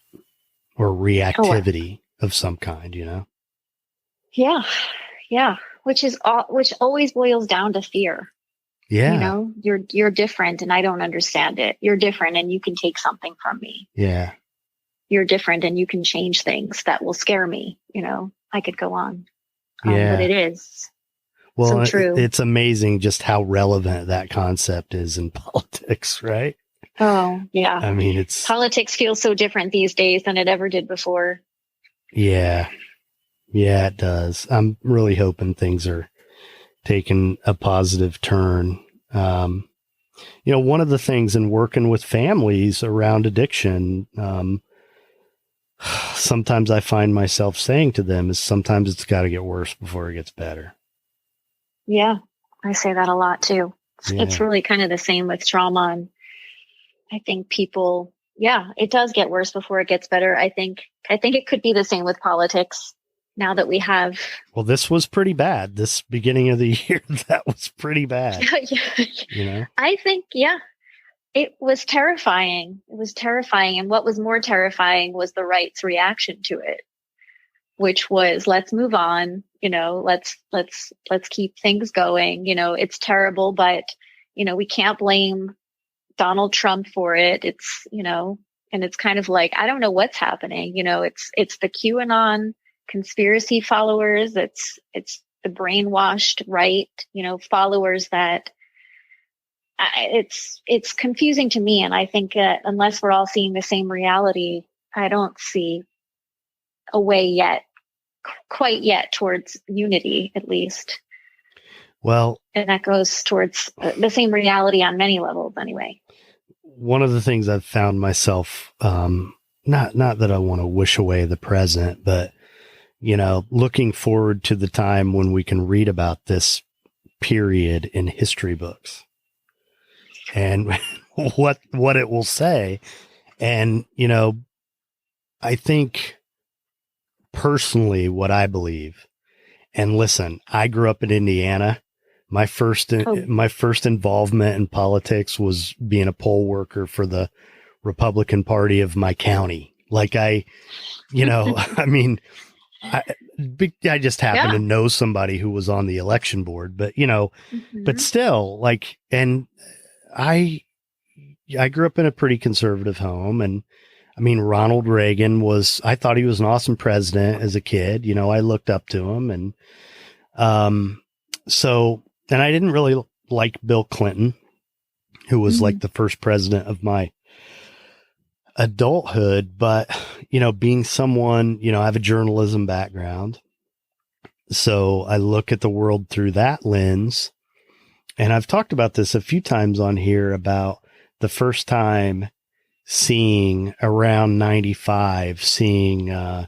or Oh, reactivity of some kind, yeah. Yeah. Which always boils down to fear. Yeah. You're different and I don't understand it. You're different and you can take something from me. Yeah. You're different and you can change things that will scare me. I could go on. Yeah. But it is Well, so true. it's amazing just how relevant that concept is in politics, right? Oh, yeah. I mean, Politics feels so different these days than it ever did before. Yeah. Yeah, it does. I'm really hoping things are taking a positive turn. One of the things in working with families around addiction, sometimes I find myself saying to them is sometimes it's got to get worse before it gets better. Yeah, I say that a lot too. Yeah. It's really kind of the same with trauma. And I think people, it does get worse before it gets better. I think it could be the same with politics now that we have. Well, this was pretty bad. This beginning of the year, that was pretty bad. I think, it was terrifying. It was terrifying. And what was more terrifying was the right's reaction to it, which was, let's move on. Let's keep things going. It's terrible, but, we can't blame Donald Trump for it. It's, and it's kind of like, I don't know what's happening. It's the QAnon conspiracy followers. It's the brainwashed right, followers that it's confusing to me. And I think unless we're all seeing the same reality, I don't see a way quite yet towards unity, at least. Well, and that goes towards the same reality on many levels anyway. One of the things I've found myself, not that I want to wish away the present, but, looking forward to the time when we can read about this period in history books and what it will say. And, I think personally what I believe, and listen, I grew up in Indiana. My first involvement in politics was being a poll worker for the Republican Party of my county. Like I mean, I just happened to know somebody who was on the election board, but but still, like, and I grew up in a pretty conservative home, and I mean, Ronald Reagan I thought he was an awesome president as a kid. I looked up to him, and and I didn't really like Bill Clinton, who was like the first president of my adulthood. But, being someone, I have a journalism background. So I look at the world through that lens. And I've talked about this a few times on here about the first time seeing around 95, seeing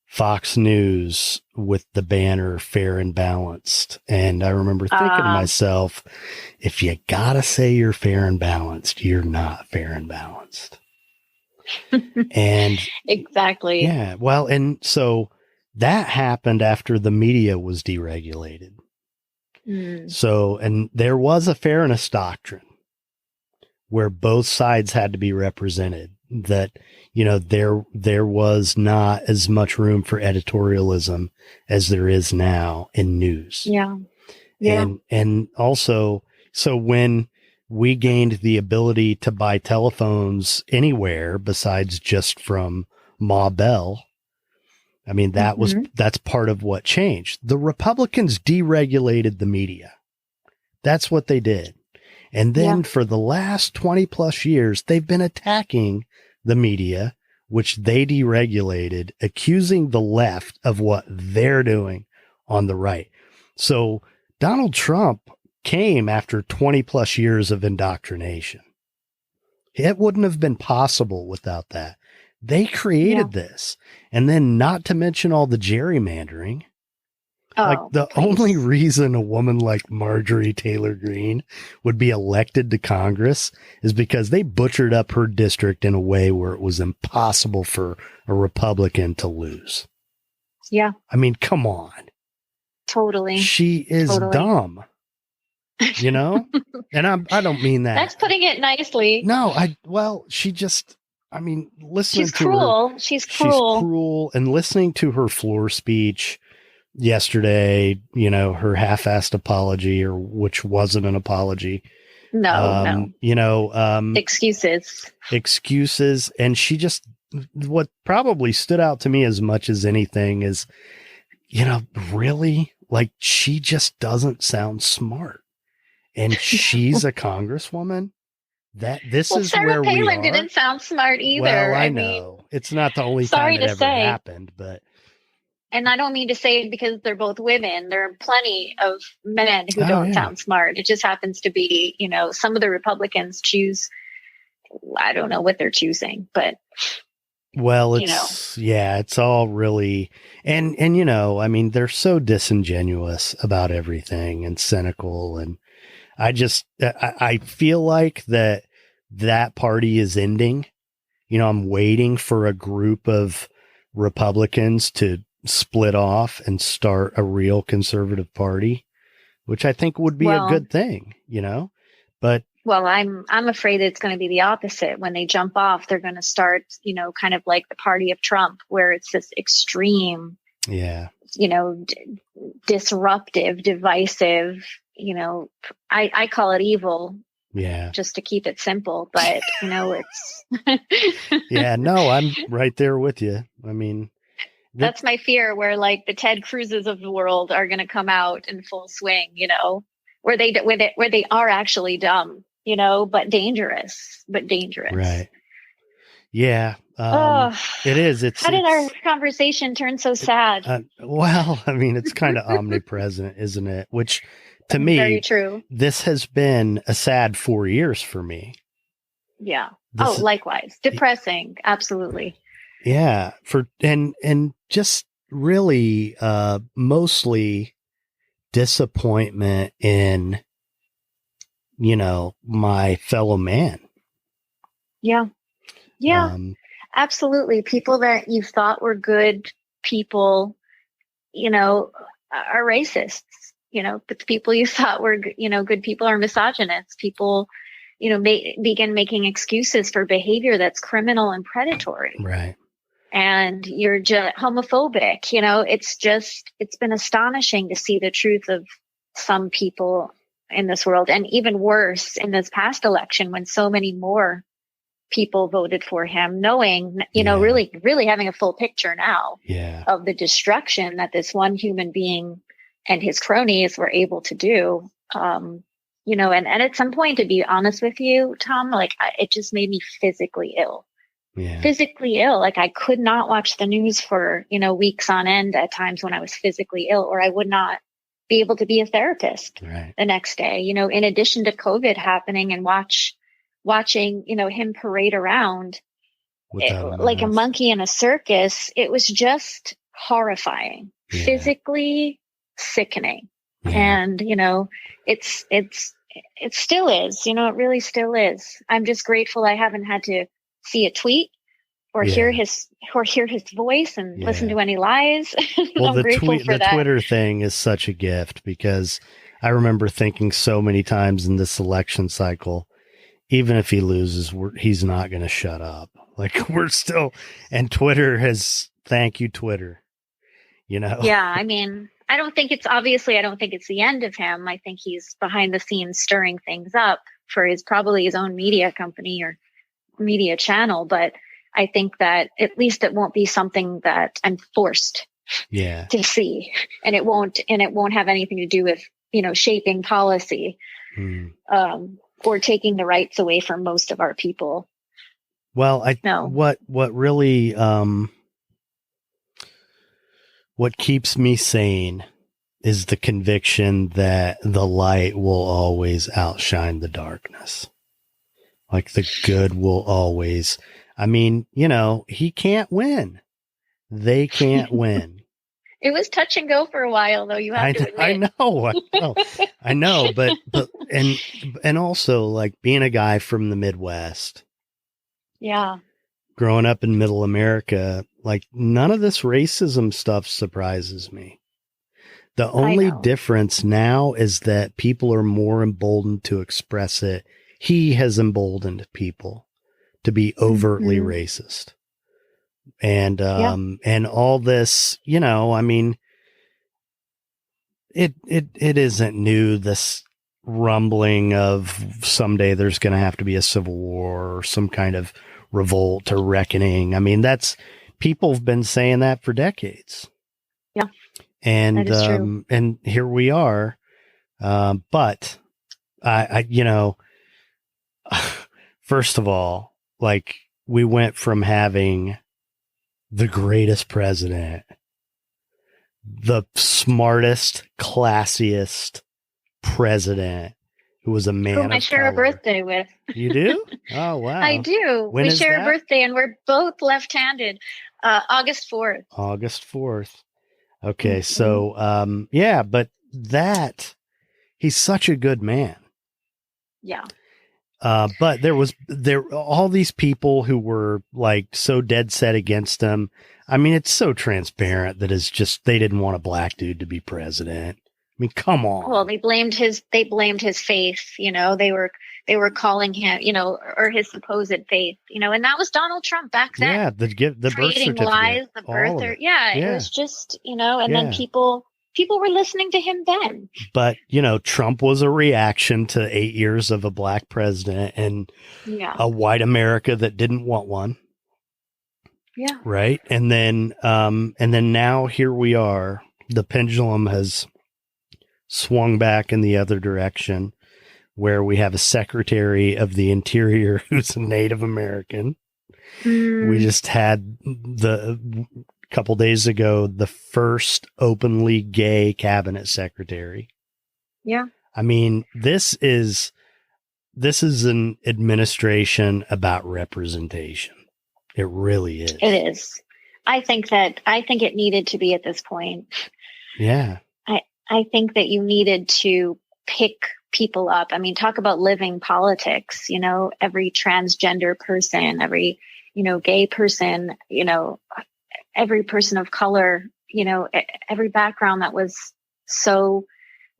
Fox News with the banner fair and balanced. And I remember thinking to myself, if you gotta say you're fair and balanced, you're not fair and balanced. And exactly. Yeah. Well, and so that happened after the media was deregulated. So, and there was a fairness doctrine where both sides had to be represented, that, there was not as much room for editorialism as there is now in news. Yeah. And also, so when we gained the ability to buy telephones anywhere besides just from Ma Bell, I mean, that's part of what changed. The Republicans deregulated the media. That's what they did. And then for the last 20 plus years, they've been attacking the media, which they deregulated, accusing the left of what they're doing on the right. So Donald Trump came after 20 plus years of indoctrination. It wouldn't have been possible without that. They created this. And then not to mention all the gerrymandering. The only reason a woman like Marjorie Taylor Greene would be elected to Congress is because they butchered up her district in a way where it was impossible for a Republican to lose. Yeah. I mean, come on. Totally. She is dumb, you know? And I don't mean that. That's putting it nicely. No, she just, I mean, listening she's to cruel. her. She's cruel. She's cruel. And listening to her floor speech yesterday, you know, her half-assed apology, or which wasn't an apology. No. You know, excuses. And she just, what probably stood out to me as much as anything is, you know, really, like, she just doesn't sound smart. And she's a congresswoman. This is Sarah where Palin we are. Didn't sound smart either. Well, I know. It's not the only time it ever happened, but. And I don't mean to say it because they're both women. There are plenty of men who don't sound smart. It just happens to be, you know, some of the Republicans choose, I don't know what they're choosing, but. Well, it's all really, and, you know, I mean, they're so disingenuous about everything and cynical. And I feel like that party is ending. You know, I'm waiting for a group of Republicans to split off and start a real conservative party, which I think would be a good thing, you know, but. Well, I'm afraid it's going to be the opposite. When they jump off, they're going to start, you know, kind of like the party of Trump, where it's this extreme, you know, disruptive, divisive, you know, I call it evil. Yeah. Just to keep it simple, but you know, it's. Yeah, no, I'm right there with you. I mean, that's my fear, where like the Ted Cruzes of the world are going to come out in full swing, you know, where they are actually dumb, you know, but dangerous. Right. Yeah. It is. How did our conversation turn so sad? Well, I mean, it's kind of omnipresent, isn't it? Which to me, very true. This has been a sad 4 years for me. Yeah. Likewise. Depressing. Absolutely. Yeah. And just really, mostly disappointment in, you know, my fellow man. Yeah. Absolutely. People that you thought were good people, you know, are racists. You know, but the people you thought were, you know, good people are misogynists. People, you know, begin making excuses for behavior that's criminal and predatory. Right. And you're just homophobic. You know, it's been astonishing to see the truth of some people in this world. And even worse in this past election, when so many more people voted for him, knowing, you know, really, really having a full picture now of the destruction that this one human being and his cronies were able to do. You know, and at some point, to be honest with you, Tom, like it just made me physically ill. Physically ill. Like I could not watch the news for, you know, weeks on end at times when I was physically ill, or I would not be able to be a therapist the next day, you know, in addition to COVID happening and watching, you know, him parade around like a monkey in a circus. It was just horrifying, physically sickening. And, you know, it still is, you know, it really still is. I'm just grateful I haven't had to see a tweet or hear his voice and listen to any lies. Well, the Twitter thing is such a gift, because I remember thinking so many times in this election cycle, even if he loses, he's not going to shut up. Like we're still, and Twitter thank you, Twitter, you know? Yeah. I mean, I don't think it's the end of him. I think he's behind the scenes stirring things up for probably his own media company or media channel. But I think that at least it won't be something that I'm forced to see, and it won't have anything to do with, you know, shaping policy, or taking the rights away from most of our people. Well, what really, what keeps me sane is the conviction that the light will always outshine the darkness. Like the good will always, I mean, he can't win. They can't win. It was touch and go for a while, though. You have to admit. I know, but and also like being a guy from the Midwest. Yeah. Growing up in middle America, like none of this racism stuff surprises me. The only difference now is that people are more emboldened to express it. He has emboldened people to be overtly racist. And, and all this, I mean, it isn't new, this rumbling of someday there's going to have to be a civil war or some kind of revolt or reckoning. I mean, people have been saying that for decades. Yeah. And, that is true. And here we are. But I first of all, like we went from having the greatest president, the smartest, classiest president who was a man whom I share a birthday with. You do? Oh, wow. I do. We share a birthday and we're both left-handed. August 4th. August 4th. Okay. So, but he's such a good man. Yeah. But there all these people who were like so dead set against him. I mean, it's so transparent that it's just, they didn't want a black dude to be president. I mean, come on. Well, they blamed his faith, they were calling him, or his supposed faith, and that was Donald Trump back then. Yeah. The birth certificate. Lies, the birther. Yeah. It was just, and then people were listening to him then. But, Trump was a reaction to 8 years of a black president and a white America that didn't want one. Yeah. Right. And then now here we are. The pendulum has swung back in the other direction, where we have a Secretary of the Interior who's a Native American. We just had couple days ago, the first openly gay cabinet secretary. Yeah. I mean, this is an administration about representation. It really is. It is. I think it needed to be at this point. Yeah. I think that you needed to pick people up. I mean, talk about living politics, every transgender person, every, gay person, every person of color, every background that was so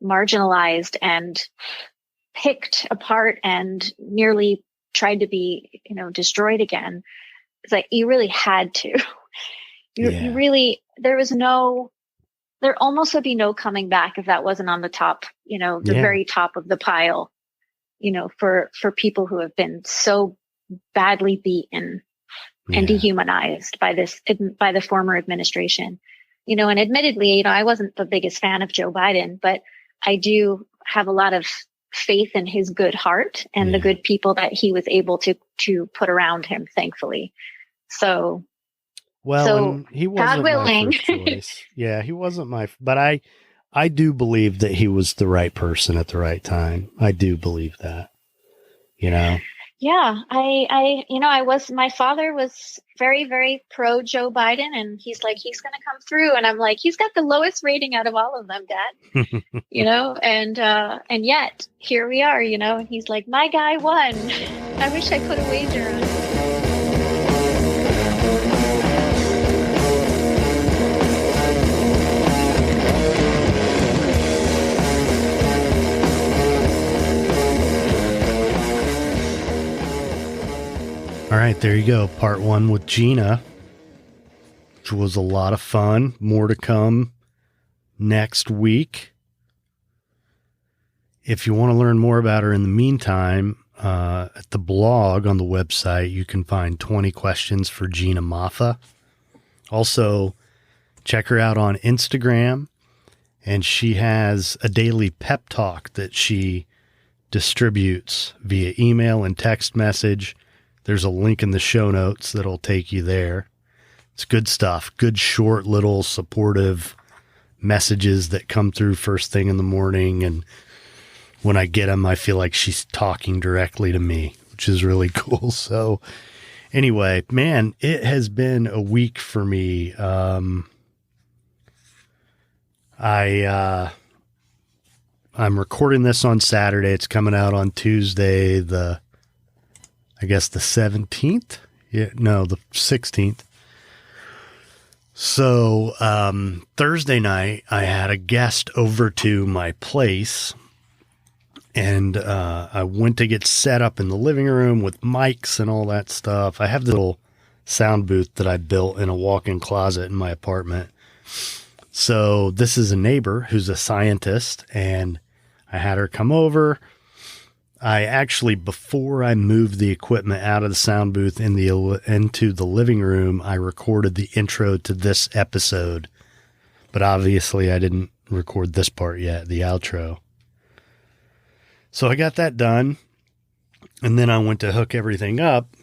marginalized and picked apart and nearly tried to be, destroyed again. It's like, you really had to. You really, there almost would be no coming back if that wasn't on the top, the very top of the pile, for people who have been so badly beaten and dehumanized by the former administration, and admittedly, I wasn't the biggest fan of Joe Biden, but I do have a lot of faith in his good heart and the good people that he was able to put around him, thankfully. So, he wasn't my first choice. Yeah, he wasn't but I do believe that he was the right person at the right time. I do believe that, Yeah, my father was very, very pro Joe Biden, and he's like, he's going to come through. And I'm like, he's got the lowest rating out of all of them, Dad, and yet here we are, and he's like, my guy won. I wish I put a wager on it. All right, there you go. Part 1 with Gina, which was a lot of fun. More to come next week. If you want to learn more about her in the meantime, at the blog on the website, you can find 20 questions for Gina Moffa. Also, check her out on Instagram, and she has a daily pep talk that she distributes via email and text message. There's a link in the show notes that'll take you there. It's good stuff. Good, short, little supportive messages that come through first thing in the morning. And when I get them, I feel like she's talking directly to me, which is really cool. So anyway, man, it has been a week for me. I'm recording this on Saturday. It's coming out on Tuesday, the 17th. The 16th. So, Thursday night, I had a guest over to my place, and I went to get set up in the living room with mics and all that stuff. I have the little sound booth that I built in a walk-in closet in my apartment. So this is a neighbor who's a scientist, and I had her come over. I actually, before I moved the equipment out of the sound booth into the living room, I recorded the intro to this episode. But obviously I didn't record this part yet, the outro. So I got that done. And then I went to hook everything up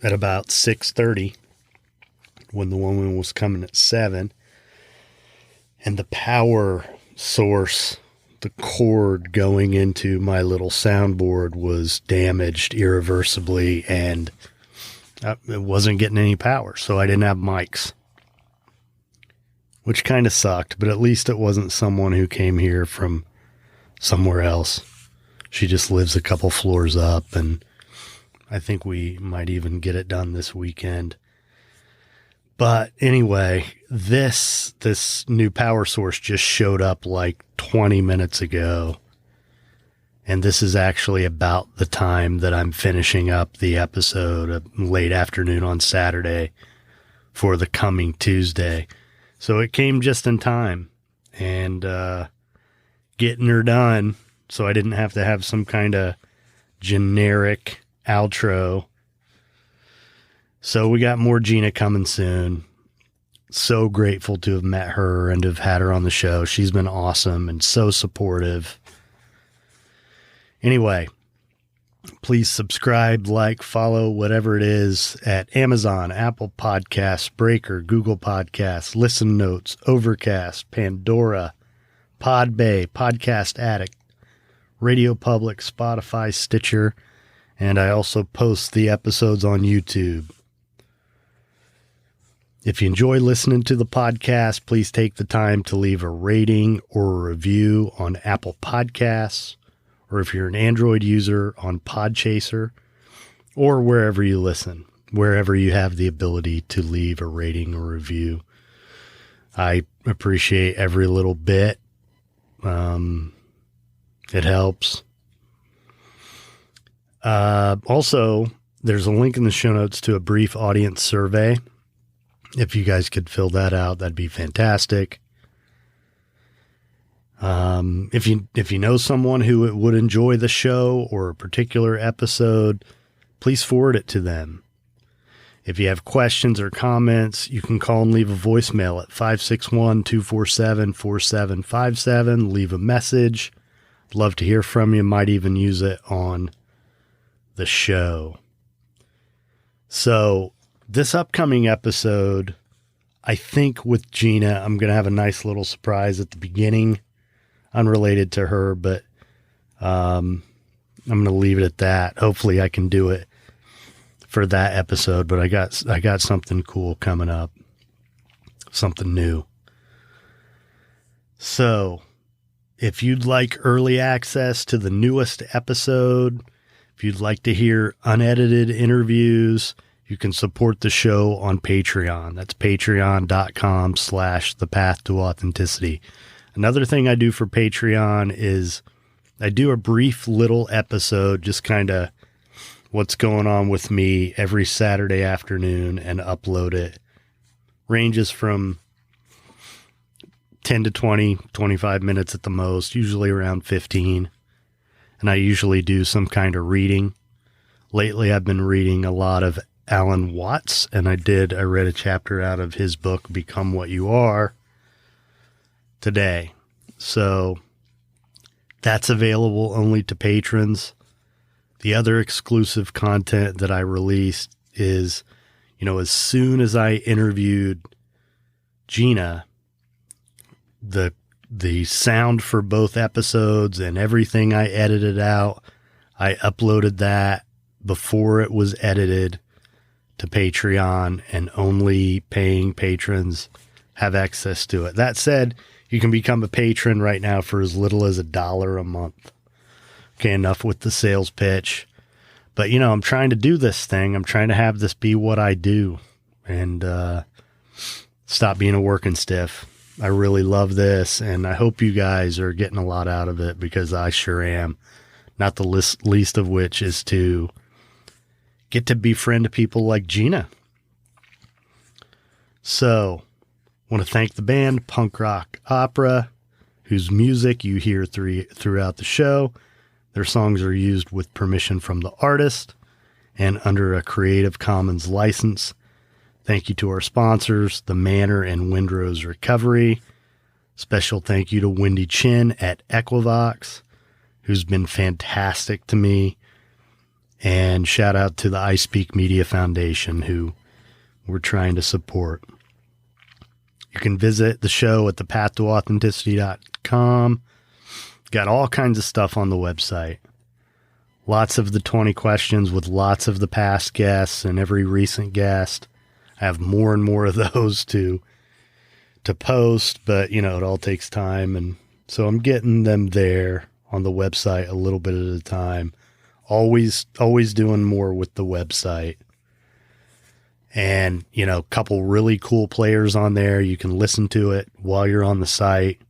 at about 6:30 when the woman was coming at 7. And the power source, the cord going into my little soundboard was damaged irreversibly, and it wasn't getting any power. So I didn't have mics, which kind of sucked, but at least it wasn't someone who came here from somewhere else. She just lives a couple floors up, and I think we might even get it done this weekend. But anyway, this new power source just showed up like 20 minutes ago. And this is actually about the time that I'm finishing up the episode, late afternoon on Saturday for the coming Tuesday. So it came just in time, and getting her done so I didn't have to have some kind of generic outro. So we got more Gina coming soon. So grateful to have met her and to have had her on the show. She's been awesome and so supportive. Anyway, please subscribe, like, follow, whatever it is, at Amazon, Apple Podcasts, Breaker, Google Podcasts, Listen Notes, Overcast, Pandora, Podbay, Podcast Addict, Radio Public, Spotify, Stitcher, and I also post the episodes on YouTube. If you enjoy listening to the podcast, please take the time to leave a rating or a review on Apple Podcasts, or if you're an Android user, on Podchaser, or wherever you listen, wherever you have the ability to leave a rating or review. I appreciate every little bit. It helps. Also, there's a link in the show notes to a brief audience survey. If you guys could fill that out, that'd be fantastic. If you know someone who would enjoy the show or a particular episode, please forward it to them. If you have questions or comments, you can call and leave a voicemail at 561-247-4757. Leave a message. I'd love to hear from you. Might even use it on the show. So this upcoming episode, I think with Gina, I'm going to have a nice little surprise at the beginning, unrelated to her, but I'm going to leave it at that. Hopefully I can do it for that episode, but I got something cool coming up, something new. So if you'd like early access to the newest episode, if you'd like to hear unedited interviews, you can support the show on Patreon. That's patreon.com/thepath-to-authenticity. Another thing I do for Patreon is I do a brief little episode, just kind of what's going on with me every Saturday afternoon, and upload it. Ranges from 10 to 20, 25 minutes at the most, usually around 15. And I usually do some kind of reading. Lately, I've been reading a lot of Alan Watts, and I read a chapter out of his book, Become What You Are, today. So that's available only to patrons. The other exclusive content that I released is, as soon as I interviewed Gina, the sound for both episodes and everything I edited out, I uploaded that before it was edited to Patreon, and only paying patrons have access to it. That said, you can become a patron right now for as little as $1 a month. Okay, enough with the sales pitch. But, you know, I'm trying to do this thing. I'm trying to have this be what I do and stop being a working stiff. I really love this, and I hope you guys are getting a lot out of it, because I sure am. Not the least of which is to get to befriend people like Gina. So, want to thank the band Punk Rock Opera, whose music you hear throughout the show. Their songs are used with permission from the artist and under a Creative Commons license. Thank you to our sponsors, The Manor and Windrose Recovery. Special thank you to Wendy Chin at Equivox, who's been fantastic to me. And shout out to the I Speak Media Foundation, who we're trying to support. You can visit the show at thepathtoauthenticity.com. Got all kinds of stuff on the website. Lots of the 20 questions with lots of the past guests and every recent guest. I have more and more of those to post, but you know, it all takes time. And so I'm getting them there on the website a little bit at a time. Always doing more with the website. And, you know, a couple really cool players on there. You can listen to it while you're on the site.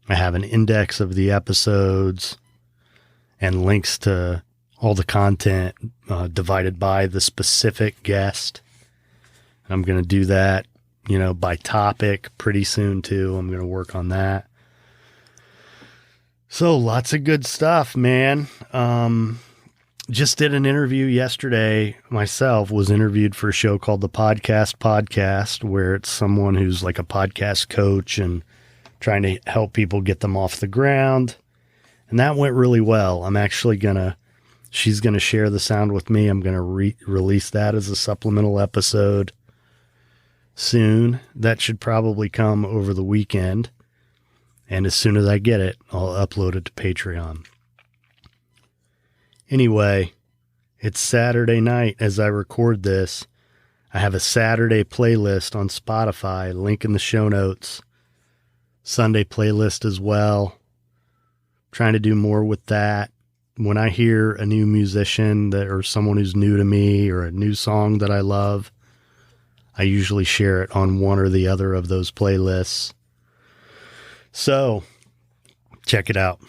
I have an index of the episodes and links to all the content divided by the specific guest. I'm going to do that, you know, by topic pretty soon too. I'm going to work on that. So lots of good stuff, man. Just did an interview yesterday. Myself was interviewed for a show called the Podcast, where it's someone who's like a podcast coach and trying to help people get them off the ground. And that went really well. I'm actually she's going to share the sound with me. I'm going to release that as a supplemental episode soon. That should probably come over the weekend. And as soon as I get it, I'll upload it to Patreon. Anyway, it's Saturday night as I record this. I have a Saturday playlist on Spotify, link in the show notes. Sunday playlist as well. Trying to do more with that. When I hear a new musician or someone who's new to me or a new song that I love, I usually share it on one or the other of those playlists. So, check it out.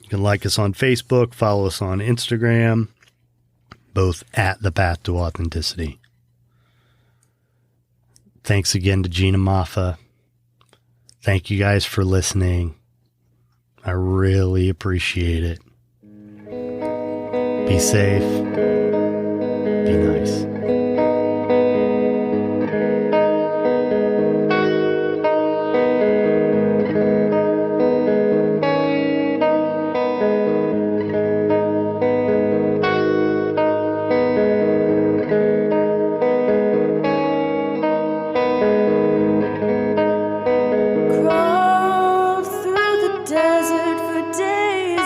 You can like us on Facebook, follow us on Instagram, both at The Path to Authenticity. Thanks again to Gina Moffa. Thank you guys for listening. I really appreciate it. Be safe. Be nice. Days.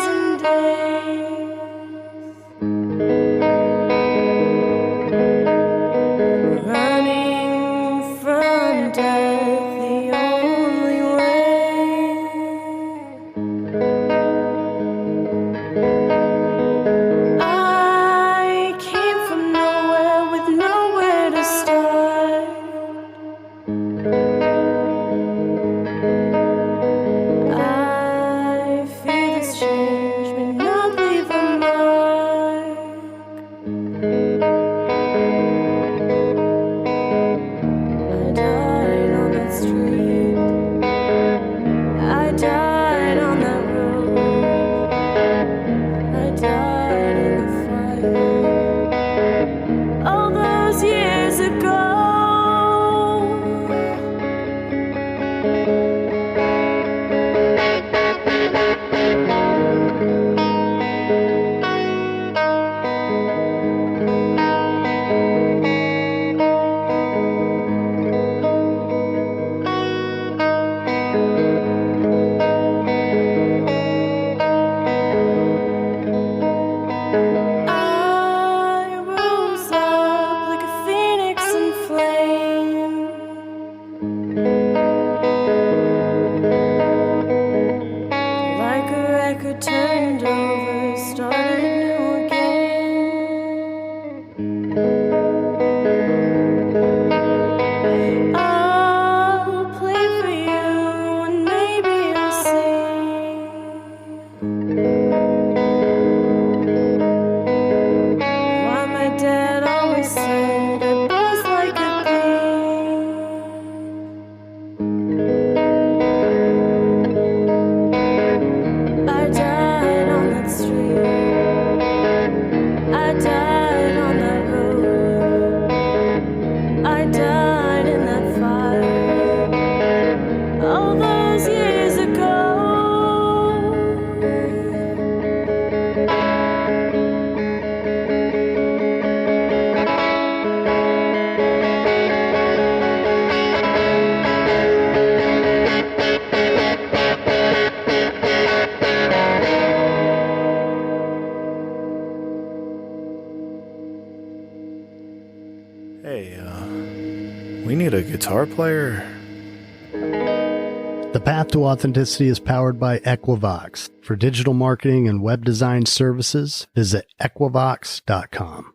a guitar player? The Path to Authenticity is powered by Equivox. For digital marketing and web design services, visit equivox.com.